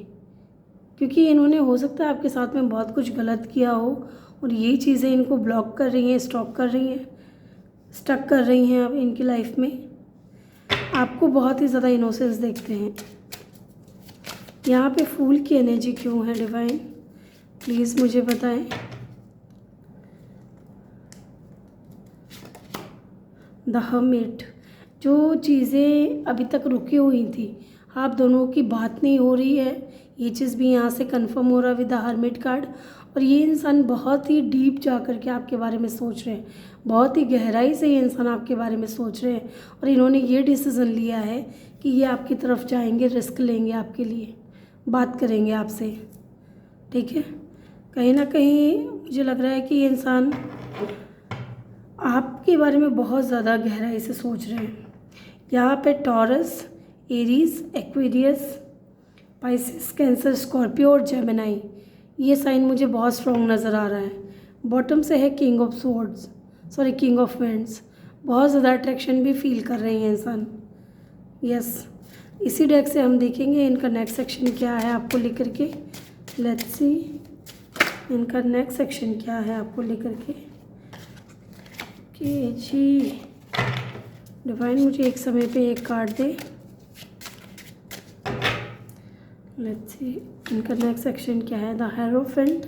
Speaker 1: क्योंकि इन्होंने हो सकता है आपके साथ में बहुत कुछ गलत किया हो और ये चीज़ें इनको ब्लॉक कर रही हैं, स्टॉप कर रही हैं, स्टक कर रही हैं अब इनकी लाइफ में। आपको बहुत ही ज़्यादा इनोसेंस देखते हैं। यहाँ पे फूल की एनर्जी क्यों है डिवाइन? प्लीज़ मुझे बताएं। द हर्मिट, जो चीज़ें अभी तक रुकी हुई थी, आप दोनों की बात नहीं हो रही है, ये चीज़ भी यहाँ से कंफर्म हो रहा है विद द हर्मिट कार्ड। और ये इंसान बहुत ही डीप जा कर के आपके बारे में सोच रहे हैं, बहुत ही गहराई से ये इंसान आपके बारे में सोच रहे हैं, और इन्होंने ये डिसीज़न लिया है कि ये आपकी तरफ जाएंगे, रिस्क लेंगे, आपके लिए बात करेंगे आपसे, ठीक है। कहीं ना कहीं मुझे लग रहा है कि ये इंसान आपके बारे में बहुत ज़्यादा गहराई से सोच रहे हैं। यहाँ पे taurus, Aries, Aquarius, Pisces, cancer, Scorpio और जेमिनाई, ये साइन मुझे बहुत स्ट्रॉन्ग नज़र आ रहा है। बॉटम से है king of swords, sorry king of vends, बहुत ज़्यादा अट्रैक्शन भी फील कर रहे हैं इंसान। यस, इसी डेक से हम देखेंगे इनका नेक्स्ट सेक्शन क्या है आपको लेकर के। लेट्स सी इनका नेक्स्ट सेक्शन क्या है आपको लेकर के। कि जी डिवाइन मुझे एक समय पे एक कार्ड दे। लेट्स सी इनका नेक्स्ट सेक्शन क्या है। The hierophant,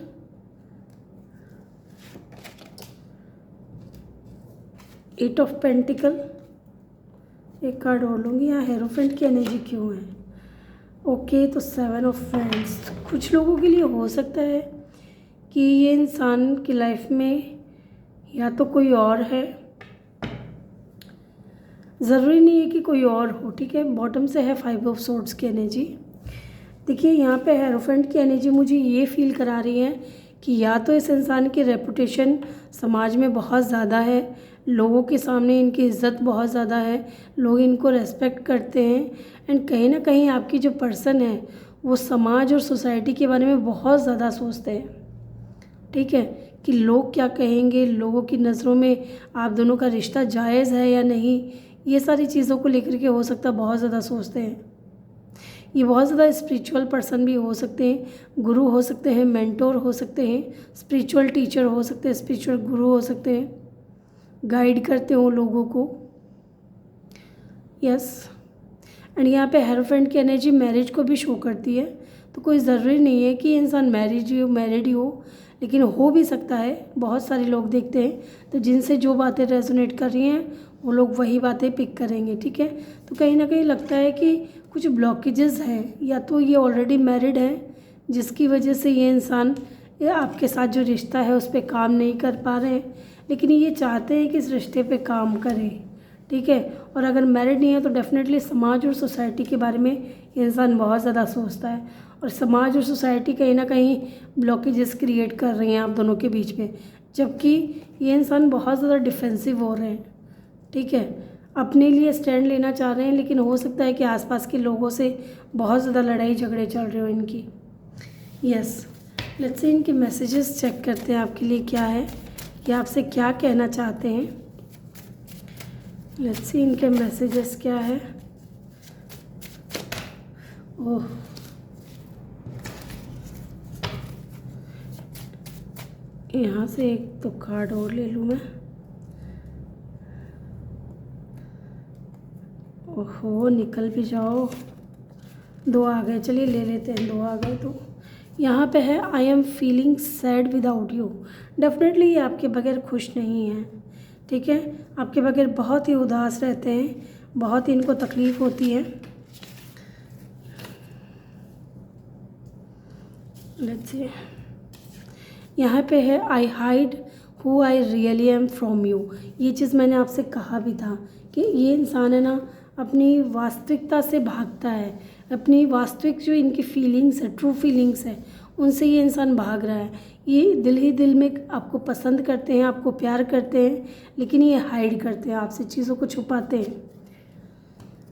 Speaker 1: eight of pentacle, एक कार्ड और लूँगी। यहाँ हेरोफेंट की एनर्जी क्यों है? ओके, तो 7 ऑफ फ्रेंड्स। कुछ लोगों के लिए हो सकता है कि ये इंसान की लाइफ में या तो कोई और है, ज़रूरी नहीं है कि कोई और हो, ठीक है। बॉटम से है 5 ऑफ सोर्ड्स की एनर्जी। देखिए यहाँ पे हेरोफेंट की एनर्जी मुझे ये फील करा रही है कि या तो इस इंसान की रेपुटेशन समाज में बहुत ज़्यादा है, लोगों के सामने इनकी इज़्ज़त बहुत ज़्यादा है, लोग इनको रेस्पेक्ट करते हैं, एंड कहीं ना कहीं आपकी जो पर्सन है वो समाज और सोसाइटी के बारे में बहुत ज़्यादा सोचते हैं, ठीक है, कि लोग क्या कहेंगे, लोगों की नज़रों में आप दोनों का रिश्ता जायज़ है या नहीं, ये सारी चीज़ों को लेकर के हो सकता है बहुत ज़्यादा सोचते हैं। ये बहुत ज़्यादा स्पिरिचुअल पर्सन भी हो सकते हैं, गुरु हो सकते हैं, मेंटोर हो सकते हैं, स्पिरिचुअल टीचर हो सकते हैं, स्पिरिचुअल गुरु हो सकते हैं, गाइड करते हो लोगों को। यस, एंड यहाँ पे हेरोफेंट की एनर्जी मैरिज को भी शो करती है, तो कोई ज़रूरी नहीं है कि इंसान मैरिड ही हो, लेकिन हो भी सकता है। बहुत सारे लोग देखते हैं, तो जिनसे जो बातें रेजोनेट कर रही हैं वो लोग वही बातें पिक करेंगे, ठीक है। तो कहीं ना कहीं लगता है कि कुछ ब्लॉकेजेस हैं, या तो ये ऑलरेडी मैरिड है जिसकी वजह से ये इंसान आपके साथ जो रिश्ता है उस पर काम नहीं कर पा रहे हैं, लेकिन ये चाहते हैं कि इस रिश्ते पे काम करें, ठीक है। और अगर मैरिड नहीं है तो डेफिनेटली समाज और सोसाइटी के बारे में ये इंसान बहुत ज़्यादा सोचता है, और समाज और सोसाइटी कहीं ना कहीं ब्लॉकेजेस क्रिएट कर रही हैं आप दोनों के बीच में, जबकि ये इंसान बहुत ज़्यादा डिफेंसिव हो रहे हैं, ठीक है, अपने लिए स्टैंड लेना चाह रहे हैं, लेकिन हो सकता है कि आसपास के लोगों से बहुत ज़्यादा लड़ाई झगड़े चल रहे हो इनकी। यस, लेट्स से इनके मैसेजेस चेक करते हैं आपके लिए क्या है, कि आपसे क्या कहना चाहते हैं। लेट्स सी इनके मैसेजेस क्या है। ओह, यहाँ से एक तो कार्ड और ले लूँ मैं। ओहो, निकल भी जाओ। 2 आ गए, चलिए ले लेते हैं, 2 आ गए तो। यहाँ पे है I am feeling sad without you. Definitely ये आपके बगैर खुश नहीं है, ठीक है। आपके बगैर बहुत ही उदास रहते हैं, बहुत ही इनको तकलीफ़ होती है। लेट्स सी, यहाँ पे है आई hide who I really am from you. ये चीज़ मैंने आपसे कहा भी था कि ये इंसान है ना, अपनी वास्तविकता से भागता है, अपनी वास्तविक जो इनकी फीलिंग्स है, ट्रू फीलिंग्स है, उनसे ये इंसान भाग रहा है। ये दिल ही दिल में आपको पसंद करते हैं, आपको प्यार करते हैं, लेकिन ये हाइड करते हैं, आपसे चीज़ों को छुपाते हैं।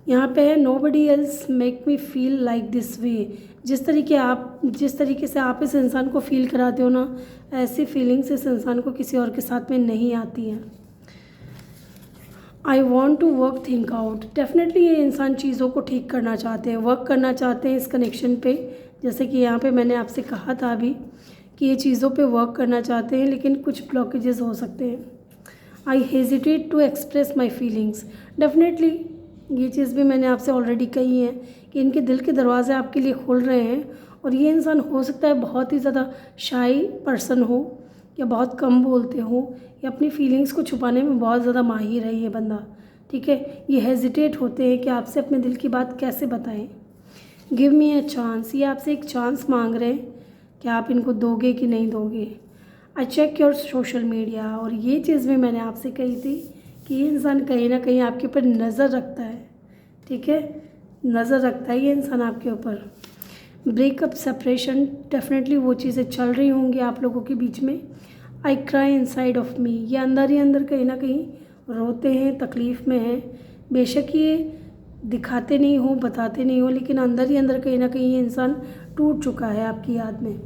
Speaker 1: यहाँ पे है nobody else make me feel like this way. जिस तरीके से आप इस इंसान को फील कराते हो ना, ऐसी फीलिंग्स इस इंसान को किसी और के साथ में नहीं आती हैं। I want to work think out. Definitely ये इंसान चीज़ों को ठीक करना चाहते हैं, वर्क करना चाहते हैं इस कनेक्शन पे। जैसे कि यहाँ पे मैंने आपसे कहा था अभी कि ये चीज़ों पे वर्क करना चाहते हैं, लेकिन कुछ ब्लॉकेजेस हो सकते हैं। I hesitate to express my feelings. Definitely ये चीज़ भी मैंने आपसे ऑलरेडी कही है कि इनके दिल के दरवाजे आपके लिए खुल रहे हैं, और ये इंसान हो सकता है बहुत ही ज़्यादा शाई पर्सन हो, या बहुत कम बोलते हो, या अपनी फीलिंग्स को छुपाने में बहुत ज़्यादा माहिर है ये बंदा, ठीक है। ये हेजिटेट होते हैं कि आपसे अपने दिल की बात कैसे बताएं। Give me a chance. ये आपसे एक चांस मांग रहे हैं कि आप इनको दोगे कि नहीं दोगे। I check your social media. और ये चीज़ भी मैंने आपसे कही थी कि ये इंसान कहीं ना कहीं आपके ऊपर नज़र रखता है, ठीक है, नज़र रखता है ये इंसान आपके ऊपर। ब्रेकअप, सेपरेशन, डेफिनेटली वो चीज़ें चल रही होंगी आप लोगों के बीच में। I cry inside of me. ये अंदर ही अंदर कहीं ना कहीं रोते हैं, तकलीफ़ में हैं। बेशक ये दिखाते नहीं हो, बताते नहीं हो, लेकिन अंदर ही अंदर कहीं ना कहीं ये इंसान टूट चुका है आपकी याद में।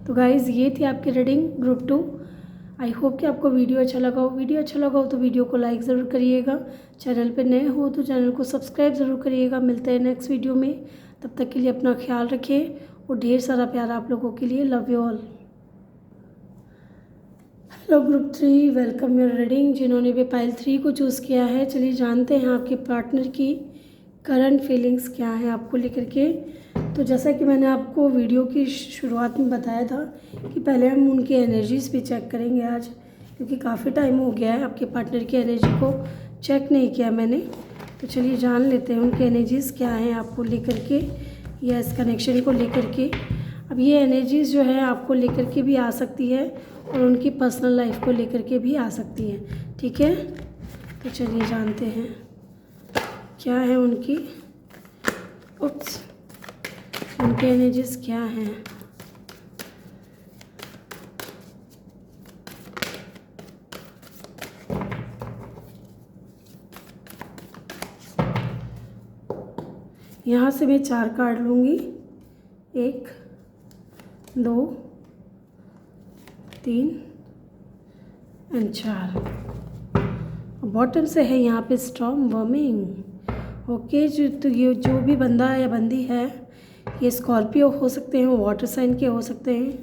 Speaker 1: तो गाइज़, ये थी आपकी रीडिंग ग्रुप 2। आई होप कि आपको वीडियो अच्छा लगा हो। वीडियो अच्छा लगा हो तो वीडियो को लाइक ज़रूर करिएगा। चैनल पे नए हो तो चैनल को सब्सक्राइब ज़रूर करिएगा। मिलते हैं नेक्स्ट वीडियो में, तब तक के लिए अपना ख्याल रखिए और ढेर सारा प्यार आप लोगों के लिए। Love you all. Hello group 3, welcome your reading. जिन्होंने भी पाइल 3 को चूज़ किया है, चलिए जानते हैं आपके पार्टनर की करंट फीलिंग्स क्या हैं आपको लेकर के। तो जैसा कि मैंने आपको वीडियो की शुरुआत में बताया था कि पहले हम उनकी एनर्जीज़ भी चेक करेंगे आज, क्योंकि काफ़ी टाइम हो गया है आपके पार्टनर की एनर्जी को चेक नहीं किया मैंने। तो चलिए जान लेते हैं उनकी एनर्जीज़ क्या हैं आपको लेकर के, या इस कनेक्शन को लेकर के। अब ये एनर्जीज़ जो है आपको लेकर के भी आ सकती है और उनकी पर्सनल लाइफ को लेकर के भी आ सकती है, ठीक है। तो चलिए जानते हैं क्या है उनकी उनके एनर्जीज़ क्या हैं। यहाँ से मैं 4 कार्ड लूँगी, 1 2 3 एंड 4। बॉटम से है यहाँ पे स्टॉर्म वर्मिंग। ओके, ये जो भी बंदा या बंदी है, ये स्कॉर्पियो हो सकते हैं, वाटर साइन के हो सकते हैं।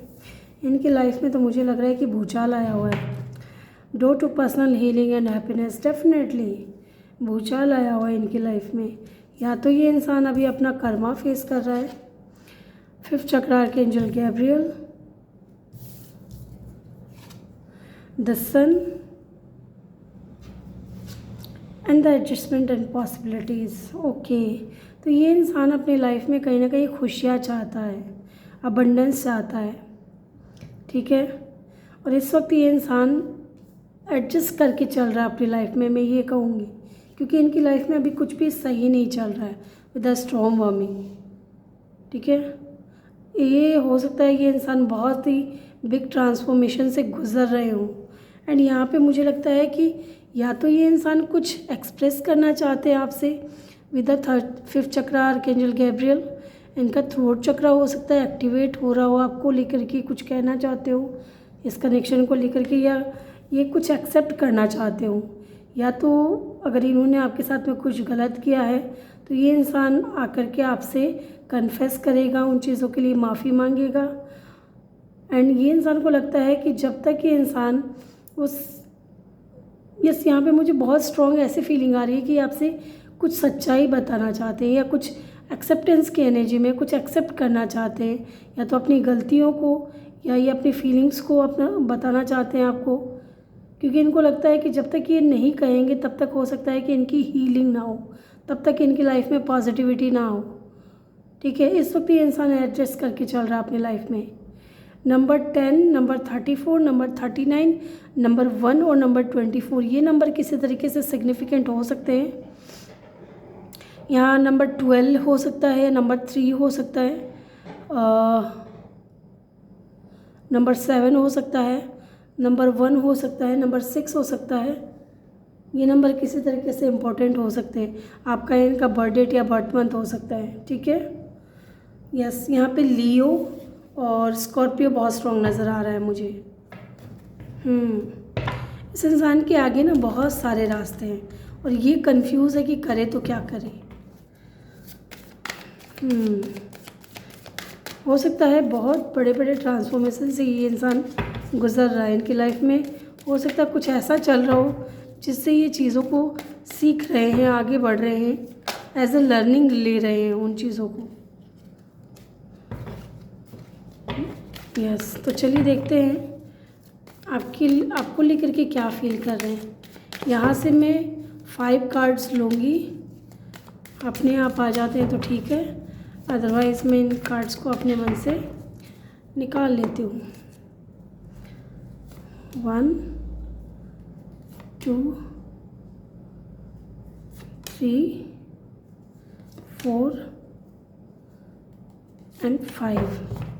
Speaker 1: इनकी लाइफ में तो मुझे लग रहा है कि भूचाल आया हुआ है। Door to personal healing and happiness. Definitely भूचाल आया हुआ है इनकी लाइफ में। या तो ये इंसान अभी अपना कर्मा फेस कर रहा है। 5th chakra archangel Gabriel, the sun and the adjustment and possibilities. Okay, तो ये इंसान अपनी लाइफ में कहीं ना कहीं खुशियाँ चाहता है, अबंडेंस चाहता है, ठीक है। और इस वक्त ये इंसान एडजस्ट करके चल रहा है अपनी लाइफ में, मैं ये कहूँगी, क्योंकि इनकी लाइफ में अभी कुछ भी सही नहीं चल रहा है विद अ स्टॉर्म वर्मिंग, ठीक है। ये हो सकता है ये इंसान बहुत ही बिग ट्रांसफॉर्मेशन से गुजर रहे हों। एंड यहाँ पे मुझे लगता है कि या तो ये इंसान कुछ एक्सप्रेस करना चाहते हैं आपसे with the 5th chakra archangel Gabriel. इनका थ्रोट चक्र हो सकता है एक्टिवेट हो रहा हो, आपको लेकर के कुछ कहना चाहते हो इस कनेक्शन को लेकर के, या ये कुछ एक्सेप्ट करना चाहते हो। या तो अगर इन्होंने आपके साथ में कुछ गलत किया है तो ये इंसान आकर के आपसे कन्फेस करेगा, उन चीज़ों के लिए माफ़ी मांगेगा, एंड ये इंसान को लगता है कि जब तक ये इंसान उस यस यहाँ पे मुझे बहुत स्ट्रॉन्ग ऐसी फीलिंग आ रही है कि आपसे कुछ सच्चाई बताना चाहते हैं या कुछ एक्सेप्टेंस की एनर्जी में कुछ एक्सेप्ट करना चाहते हैं, या तो अपनी गलतियों को या ये अपनी फीलिंग्स को अपना बताना चाहते हैं आपको, क्योंकि इनको लगता है कि जब तक ये नहीं कहेंगे तब तक हो सकता है कि इनकी हीलिंग ना हो, तब तक इनकी लाइफ में पॉजिटिविटी ना हो। ठीक है, इस वक्त ये इंसान एडजस्ट करके चल रहा है अपनी लाइफ में। नंबर 10, नंबर 34, नंबर 39, नंबर 1 और नंबर 24 ये नंबर किसी तरीके से सिग्निफिकेंट हो सकते हैं। यहाँ नंबर 12 हो सकता है, नंबर 3 हो सकता है, नंबर 7 हो सकता है, नंबर 1 हो सकता है, नंबर 6 हो सकता है। ये नंबर किसी तरीके से इम्पोर्टेंट हो सकते हैं। आपका इनका बर्थ डेट या बर्थ मंथ हो सकता है। ठीक है, यस यहाँ पे लियो और स्कॉर्पियो बहुत स्ट्रॉन्ग नज़र आ रहा है मुझे। इस इंसान के आगे ना बहुत सारे रास्ते हैं और ये कंफ्यूज है कि करे तो क्या करे। हो सकता है बहुत बड़े बड़े ट्रांसफॉर्मेशन से ये इंसान गुजर रहा है इनकी लाइफ में। हो सकता है कुछ ऐसा चल रहा हो जिससे ये चीज़ों को सीख रहे हैं, आगे बढ़ रहे हैं, एज ए लर्निंग ले रहे हैं उन चीज़ों को। यस तो चलिए देखते हैं आपको लेकर के क्या फील कर रहे हैं। यहाँ से मैं 5 कार्ड्स लूँगी, अपने आप आ जाते हैं तो ठीक है, अदरवाइज़ मैं इन कार्ड्स को अपने मन से निकाल लेती हूँ। 1 2 3 4 एंड 5।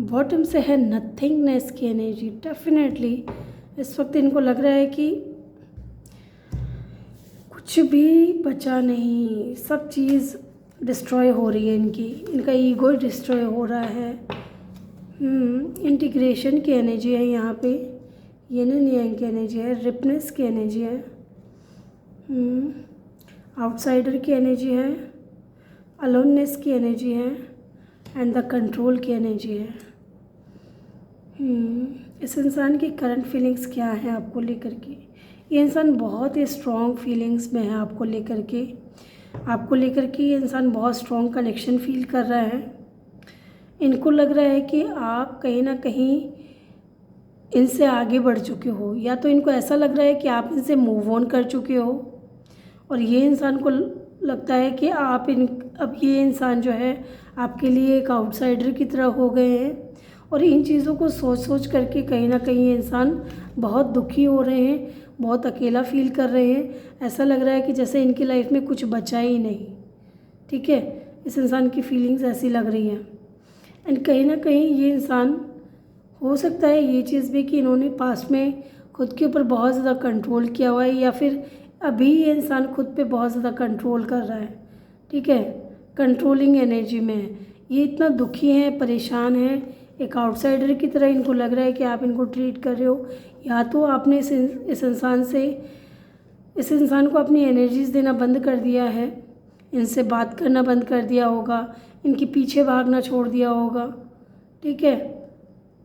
Speaker 1: बॉटम से है नथिंगनेस की एनर्जी। डेफिनेटली इस वक्त इनको लग रहा है कि कुछ भी बचा नहीं, सब चीज़ डिस्ट्रॉय हो रही है इनका ईगो डिस्ट्रॉय हो रहा है। इंटीग्रेशन की एनर्जी है यहाँ पे, येन एंड यांग की एनर्जी है, रिपनेस की एनर्जी है, आउटसाइडर की एनर्जी है, अलोननेस की एनर्जी है एंड द कंट्रोल की एनर्जी है। इस इंसान की करंट फीलिंग्स क्या है आपको लेकर के? ये इंसान बहुत ही स्ट्रॉन्ग फीलिंग्स में है आपको लेकर के ये इंसान बहुत स्ट्रॉन्ग कनेक्शन फील कर रहा है। इनको लग रहा है कि आप कहीं ना कहीं इनसे आगे बढ़ चुके हो, या तो इनको ऐसा लग रहा है कि आप इनसे मूव ऑन कर चुके हो, और ये इंसान को लगता है कि अब ये इंसान जो है आपके लिए एक आउटसाइडर की तरह हो गए हैं। और इन चीज़ों को सोच करके कहीं ना कहीं ये इंसान बहुत दुखी हो रहे हैं, बहुत अकेला फील कर रहे हैं। ऐसा लग रहा है कि जैसे इनकी लाइफ में कुछ बचा ही नहीं। ठीक है, इस इंसान की फीलिंग्स ऐसी लग रही हैं। एंड कहीं ना कहीं ये इंसान, हो सकता है ये चीज़ भी कि इन्होंने पास्ट में खुद के ऊपर बहुत ज़्यादा कंट्रोल किया हुआ है, या फिर अभी ये इंसान खुद पे बहुत ज़्यादा कंट्रोल कर रहा है। ठीक है, कंट्रोलिंग एनर्जी में है। ये इतना दुखी है, परेशान है, एक आउटसाइडर की तरह इनको लग रहा है कि आप इनको ट्रीट कर रहे हो, या तो आपने इस इंसान को अपनी एनर्जीज़ देना बंद कर दिया है, इनसे बात करना बंद कर दिया होगा, इनके पीछे भागना छोड़ दिया होगा। ठीक है,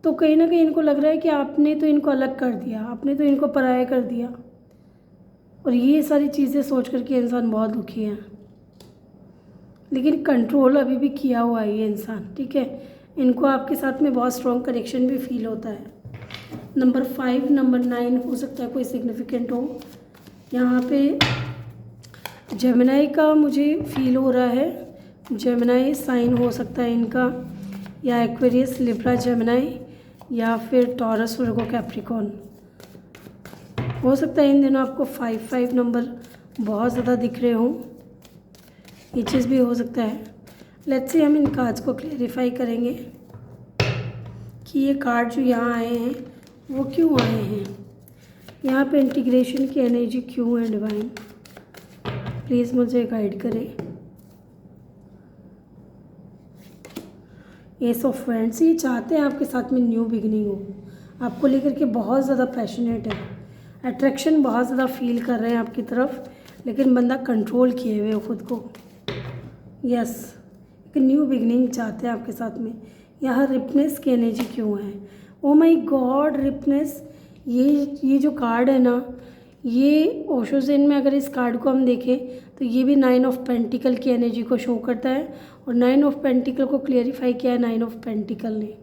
Speaker 1: तो कहीं ना कहीं इनको लग रहा है कि आपने तो इनको अलग कर दिया, आपने तो इनको पराया कर दिया, और ये सारी चीज़ें सोच करके इंसान बहुत दुखी है। लेकिन कंट्रोल अभी भी किया हुआ है ये इंसान। ठीक है, इनको आपके साथ में बहुत स्ट्रॉन्ग कनेक्शन भी फील होता है। नंबर 5, नंबर 9 हो सकता है कोई सिग्निफिकेंट हो। यहाँ पे जेमिनी का मुझे फील हो रहा है, जेमिनी साइन हो सकता है इनका, या एक्वेरियस, लिब्रा, जेमिनी, या फिर टॉरस, वर्गो, कैप्रिकॉर्न। हो सकता है इन दिनों आपको 5 नंबर बहुत ज़्यादा दिख रहे हों, ये चीज़ भी हो सकता है। लेट्स से हम इन कार्ड्स को क्लेरिफाई करेंगे कि ये कार्ड जो यहाँ आए हैं वो क्यों आए हैं, यहाँ पे इंटीग्रेशन की एनर्जी क्यों है। डिवाइन प्लीज़ मुझे गाइड करें। एस ऑफ वैंड्स, ये चाहते हैं आपके साथ में न्यू बिगिनिंग हो, आपको लेकर के बहुत ज़्यादा पैशनेट है, अट्रैक्शन बहुत ज़्यादा फील कर रहे हैं आपकी तरफ, लेकिन बंदा कंट्रोल किए हुए हो खुद को। यस, एक न्यू बिगिनिंग चाहते हैं आपके साथ में, यहाँ रिपनेस की एनर्जी क्यों है? Oh my god, ripeness. ये जो कार्ड है ना, ये ओशो ज़ेन में अगर इस कार्ड को हम देखें तो ये भी 9 ऑफ पेंटिकल की एनर्जी को शो करता है, और 9 ऑफ पेंटिकल को क्लियरिफाई किया है 9 ऑफ पेंटिकल ने।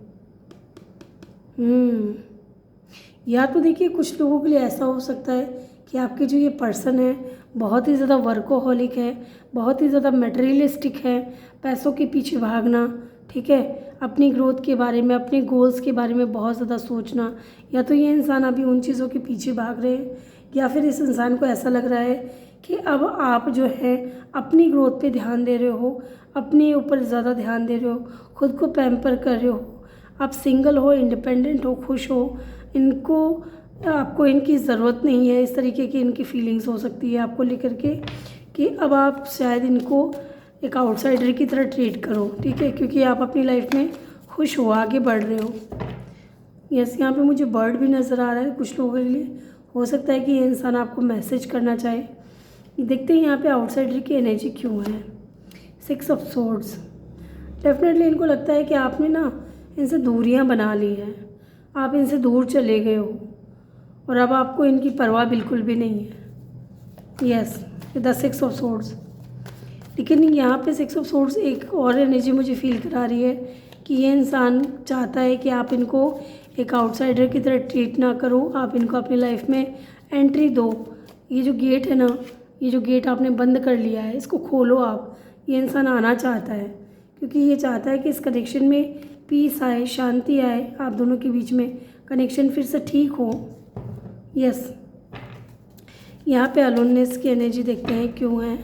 Speaker 1: या तो देखिए कुछ लोगों के लिए ऐसा हो सकता है कि आपके जो ये पर्सन है बहुत ही ज़्यादा वर्कोहॉलिक है, बहुत ही ज़्यादा मटेरियलिस्टिक है, पैसों के पीछे भागना, ठीक है, अपनी ग्रोथ के बारे में, अपने गोल्स के बारे में बहुत ज़्यादा सोचना। या तो ये इंसान अभी उन चीज़ों के पीछे भाग रहे हैं, या फिर इस इंसान को ऐसा लग रहा है कि अब आप जो है अपनी ग्रोथ पे ध्यान दे रहे हो, अपने ऊपर ज़्यादा ध्यान दे रहे हो, खुद को पैम्पर कर रहे हो, आप सिंगल हो, इंडिपेंडेंट हो, खुश हो, आपको इनकी ज़रूरत नहीं है। इस तरीके की इनकी फीलिंग्स हो सकती है आपको लेकर के कि अब आप शायद इनको एक आउटसाइडर की तरह ट्रीट करो, ठीक है, क्योंकि आप अपनी लाइफ में खुश हो, आगे बढ़ रहे हो। यस, यहाँ पे मुझे बर्ड भी नज़र आ रहा है कुछ लोगों के लिए। हो सकता है कि ये इंसान आपको मैसेज करना चाहे। देखते हैं यहाँ पे आउटसाइडर की एनर्जी क्यों है। 6 ऑफ सोर्ड्स। डेफिनेटली इनको लगता है कि आपने ना इनसे दूरियाँ बना ली हैं, आप इनसे दूर चले गए हो और अब आपको इनकी परवाह बिल्कुल भी नहीं है। Yes, the 6 of swords. लेकिन यहाँ पे 6 ऑफ सोर्ड्स एक और एनर्जी मुझे फील करा रही है कि ये इंसान चाहता है कि आप इनको एक आउटसाइडर की तरह ट्रीट ना करो, आप इनको अपनी लाइफ में एंट्री दो। ये जो गेट है ना, ये जो गेट आपने बंद कर लिया है, इसको खोलो आप। ये इंसान आना चाहता है क्योंकि ये चाहता है कि इस कनेक्शन में पीस आए, शांति आए, आप दोनों के बीच में कनेक्शन फिर से ठीक हो। यस, यहाँ पे अलोननेस की एनर्जी देखते हैं क्यों है।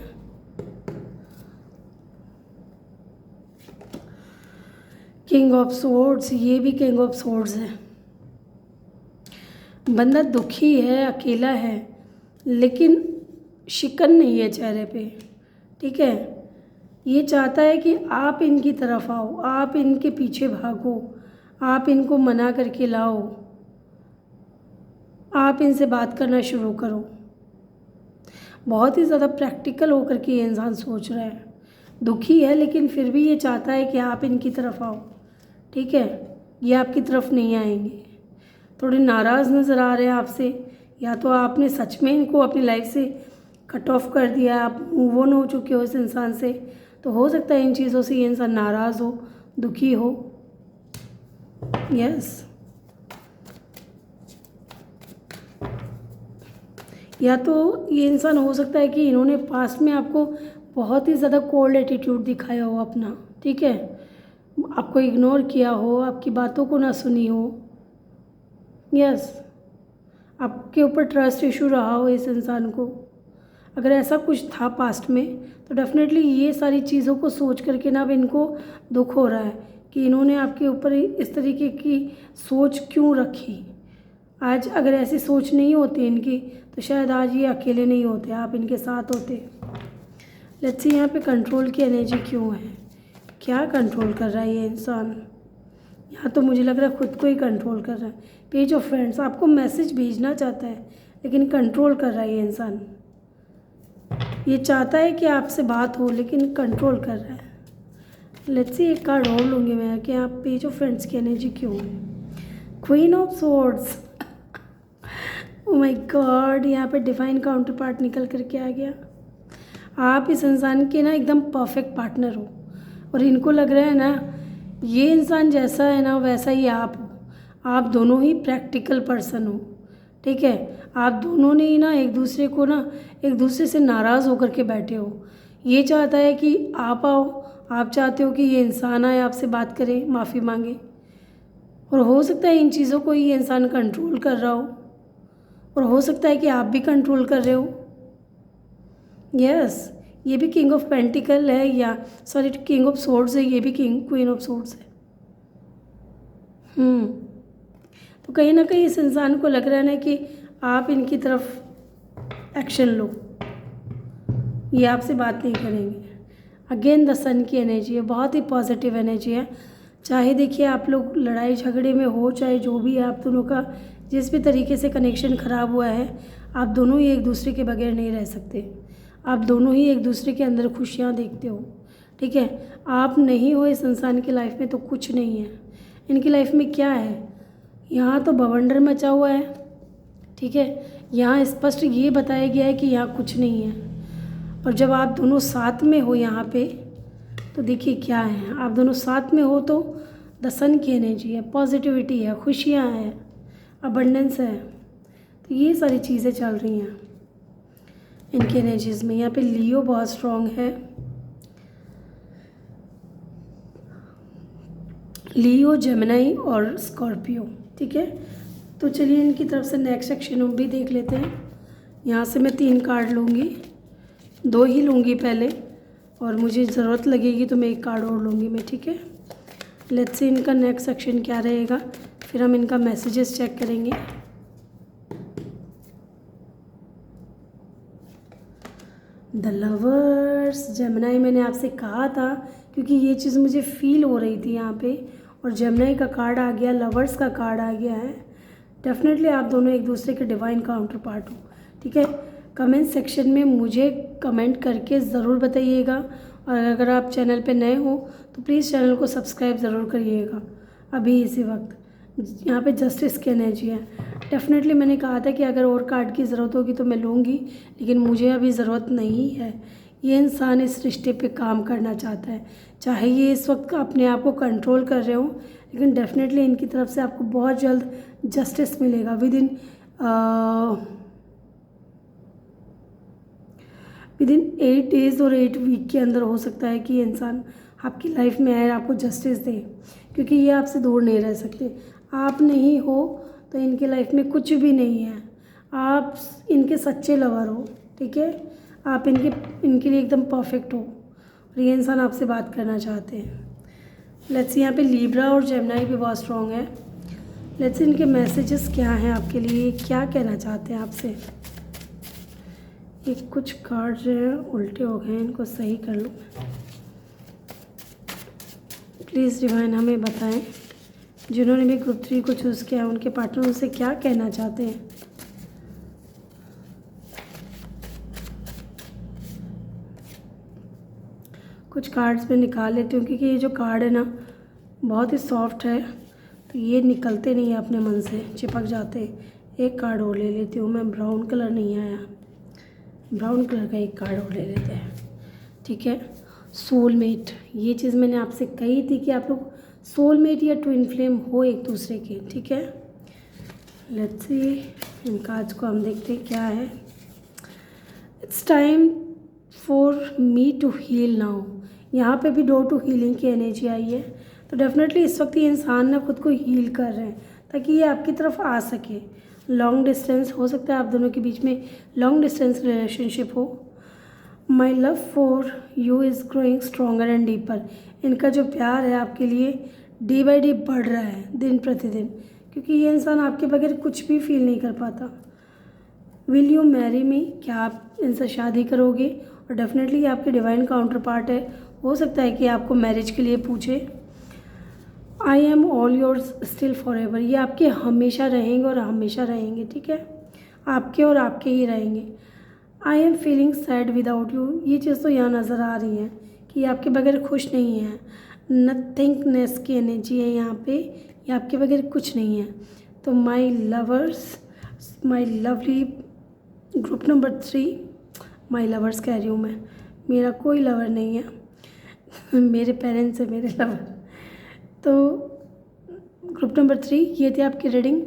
Speaker 1: किंग ऑफ सोर्ड्स, ये भी किंग ऑफ सोर्ड्स है। बंदा दुखी है, अकेला है, लेकिन शिकन नहीं है चेहरे पे, ठीक है। ये चाहता है कि आप इनकी तरफ आओ, आप इनके पीछे भागो, आप इनको मना करके लाओ, आप इनसे बात करना शुरू करो। बहुत ही ज़्यादा प्रैक्टिकल होकर के ये इंसान सोच रहा है, दुखी है, लेकिन फिर भी ये चाहता है कि आप इनकी तरफ आओ, ठीक है। ये आपकी तरफ नहीं आएंगे, थोड़े नाराज़ नज़र आ रहे हैं आपसे, या तो आपने सच में इनको अपनी लाइफ से कट ऑफ कर दिया, आप मूव ऑन हो चुके हो इस इंसान से। तो हो सकता है इन चीज़ों से ये इंसान नाराज़ हो, दुखी हो। यस, या तो ये इंसान हो सकता है कि इन्होंने पास्ट में आपको बहुत ही ज़्यादा कोल्ड एटीट्यूड दिखाया हो अपना, ठीक है, आपको इग्नोर किया हो, आपकी बातों को ना सुनी हो। यस, आपके ऊपर ट्रस्ट इशू रहा हो इस इंसान को। अगर ऐसा कुछ था पास्ट में तो डेफिनेटली ये सारी चीज़ों को सोच करके ना अब इनको दुख हो रहा है कि इन्होंने आपके ऊपर इस तरीके की सोच क्यों रखी। आज अगर ऐसी सोच नहीं होती इनकी तो शायद आज ये अकेले नहीं होते, आप इनके साथ होते। लेट्स सी यहाँ पे कंट्रोल की एनर्जी क्यों है, क्या कंट्रोल कर रहा है ये इंसान। यहाँ तो मुझे लग रहा है खुद को ही कंट्रोल कर रहा है। पेज ऑफ फ्रेंड्स, आपको मैसेज भेजना चाहता है लेकिन कंट्रोल कर रहा है ये इंसान। ये चाहता है कि आपसे बात हो लेकिन कंट्रोल कर रहा है। लेट्स सी एक कार्ड और लूँगी मैं कि आप पेज ऑफ फ्रेंड्स की एनर्जी क्यों है। Queen of swords, O my God, यहाँ पे डिवाइन काउंटर पार्ट निकल करके आ गया। आप इस इंसान के ना एकदम परफेक्ट पार्टनर हो, और इनको लग रहा है ना ये इंसान जैसा है ना वैसा ही आप हो। आप दोनों ही प्रैक्टिकल पर्सन हो, ठीक है। आप दोनों ने ही ना एक दूसरे से नाराज़ होकर के बैठे हो। ये चाहता है कि आप आओ, आप चाहते हो कि ये इंसान आए, आपसे बात करे, माफ़ी मांगे, और हो सकता है इन चीज़ों को ये इंसान कंट्रोल कर रहा हो, और हो सकता है कि आप भी कंट्रोल कर रहे हो। यस, ये भी किंग ऑफ पेंटिकल है, या सॉरी किंग ऑफ सोर्ड्स है, ये भी क्वीन ऑफ सोर्ड्स है। तो कहीं ना कहीं इस इंसान को लग रहा है ना कि आप इनकी तरफ एक्शन लो, ये आपसे बात नहीं करेंगे। अगेन द सन की एनर्जी है, बहुत ही पॉजिटिव एनर्जी है। चाहे देखिए आप लोग लड़ाई झगड़े में हो, चाहे जो भी है, आप दोनों का जिस भी तरीके से कनेक्शन ख़राब हुआ है, आप दोनों ही एक दूसरे के बगैर नहीं रह सकते। आप दोनों ही एक दूसरे के अंदर खुशियाँ देखते हो, ठीक है। आप नहीं हो इस इंसान की लाइफ में तो कुछ नहीं है। इनकी लाइफ में क्या है, यहाँ तो बवंडर मचा हुआ है, ठीक है। यहाँ स्पष्ट ये बताया गया है कि यहाँ कुछ नहीं है। और जब आप दोनों साथ में हो यहाँ पे, तो देखिए क्या है, आप दोनों साथ में हो तो द सन की एनर्जी है, पॉजिटिविटी है, खुशियाँ हैं, अबंडेंस है। तो ये सारी चीज़ें चल रही हैं इनकी एनर्जीज़ में। यहाँ पे लियो बहुत स्ट्रॉन्ग है, लियो, जेमिनी और स्कॉर्पियो, ठीक है। तो चलिए इनकी तरफ से नेक्स्ट सेक्शन भी देख लेते हैं। यहाँ से मैं 3 कार्ड लूँगी, 2 ही लूँगी पहले, और मुझे ज़रूरत लगेगी तो मैं 1 कार्ड और लूँगी मैं, ठीक है। लेट्स सी इनका नेक्स्ट सेक्शन क्या रहेगा, फिर हम इनका मैसेजेस चेक करेंगे। द लवर्स, जेमिनी, मैंने आपसे कहा था क्योंकि ये चीज़ मुझे फील हो रही थी यहाँ पे, और जेमिनी का कार्ड आ गया, लवर्स का कार्ड आ गया है। डेफिनेटली आप दोनों एक दूसरे के डिवाइन काउंटर पार्ट हो, ठीक है। कमेंट सेक्शन में मुझे कमेंट करके ज़रूर बताइएगा, और अगर आप चैनल पे नए हो तो प्लीज़ चैनल को सब्सक्राइब ज़रूर करिएगा अभी इसी वक्त। यहाँ पे जस्टिस की एनर्जी है। डेफिनेटली मैंने कहा था कि अगर और कार्ड की ज़रूरत होगी तो मैं लूँगी, लेकिन मुझे अभी ज़रूरत नहीं है। ये इंसान इस रिश्ते पे काम करना चाहता है, चाहे ये इस वक्त अपने आप को कंट्रोल कर रहे हो, लेकिन डेफिनेटली इनकी तरफ से आपको बहुत जल्द जस्टिस मिलेगा। विदिन 8 डेज़ और 8 वीक के अंदर हो सकता है कि ये इंसान आपकी लाइफ में आए, आपको जस्टिस दे, क्योंकि ये आपसे दूर नहीं रह सकते। आप नहीं हो तो इनके लाइफ में कुछ भी नहीं है। आप इनके सच्चे लवर हो, ठीक है। आप इनके लिए एकदम परफेक्ट हो, और ये इंसान आपसे बात करना चाहते हैं। लेट्स यहाँ पे लिब्रा और जेमिनी भी बहुत स्ट्रॉन्ग है। लेट्स इनके मैसेजेस क्या हैं आपके लिए, क्या कहना चाहते हैं आपसे। ये कुछ कार्ड जो है उल्टे हो गए हैं, इनको सही कर लूँ। प्लीज़ डिवाइन हमें बताएं, जिन्होंने भी ग्रुप 3 को चूज़ किया है उनके पार्टनर उनसे क्या कहना चाहते हैं। कुछ कार्ड्स मैं निकाल लेती हूँ, क्योंकि ये जो कार्ड है ना बहुत ही सॉफ्ट है, तो ये निकलते नहीं है अपने मन से, चिपक जाते। एक कार्ड और ले लेती हूँ मैं, ब्राउन कलर नहीं आया, ब्राउन कलर का एक कार्ड और ले लेते हैं, ठीक है। सोलमेट, ये चीज़ मैंने आपसे कही थी कि आप लोग सोलमेट या ट्विन फ्लेम हो एक दूसरे के, ठीक है। लेट्स सी इन कार्ड्स को हम देखते हैं क्या है। It's time for me to heal now. यहाँ पे भी डोर टू हीलिंग की एनर्जी आई है, तो डेफिनेटली इस वक्त ये इंसान ना खुद को हील कर रहे हैं ताकि ये आपकी तरफ आ सके। लॉन्ग डिस्टेंस हो सकता है, आप दोनों के बीच में लॉन्ग डिस्टेंस रिलेशनशिप हो। My love for you is growing stronger and deeper. इनका जो प्यार है आपके लिए डे बाई डे बढ़ रहा है, दिन प्रतिदिन, क्योंकि ये इंसान आपके बगैर कुछ भी फील नहीं कर पाता। विल यू मैरी मी, क्या आप इनसे शादी करोगे। और डेफिनेटली आपके डिवाइन काउंटर पार्ट है, हो सकता है कि आपको मैरिज के लिए पूछे। I am all yours still for ever, ये आपके हमेशा रहेंगे और हमेशा रहेंगे, ठीक है। आपके और आपके ही रहेंगे। I am feeling sad without you, ये चीज़ तो यहाँ नज़र आ रही है कि आपके बगैर खुश नहीं है। नथिंगनेस की एनर्जी है यहाँ पे, ये आपके बगैर कुछ नहीं है। तो my lovers, my lovely group number 3, my lovers कह रही हूँ मैं, मेरा कोई लवर नहीं है मेरे पेरेंट्स है मेरे लवर। तो ग्रुप नंबर 3 ये थी आपकी रीडिंग।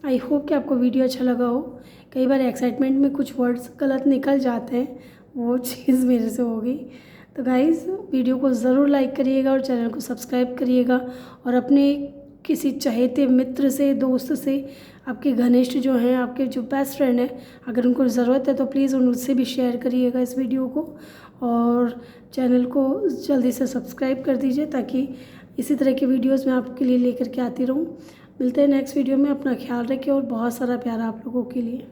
Speaker 1: आई होप कि आपको वीडियो अच्छा लगा हो। कई बार एक्साइटमेंट में कुछ वर्ड्स गलत निकल जाते हैं, वो चीज़ मेरे से हो गई। तो गाइज़ वीडियो को ज़रूर लाइक करिएगा और चैनल को सब्सक्राइब करिएगा, और अपने किसी चहेते मित्र से, दोस्त से, आपके घनिष्ठ जो हैं, आपके जो बेस्ट फ्रेंड हैं, अगर उनको ज़रूरत है तो प्लीज़ उनसे भी शेयर करिएगा इस वीडियो को, और चैनल को जल्दी से सब्सक्राइब कर दीजिए ताकि इसी तरह की वीडियोस मैं आपके लिए लेकर के आती रहूँ। मिलते हैं नेक्स्ट वीडियो में, अपना ख्याल रखिए और बहुत सारा प्यार आप लोगों के लिए।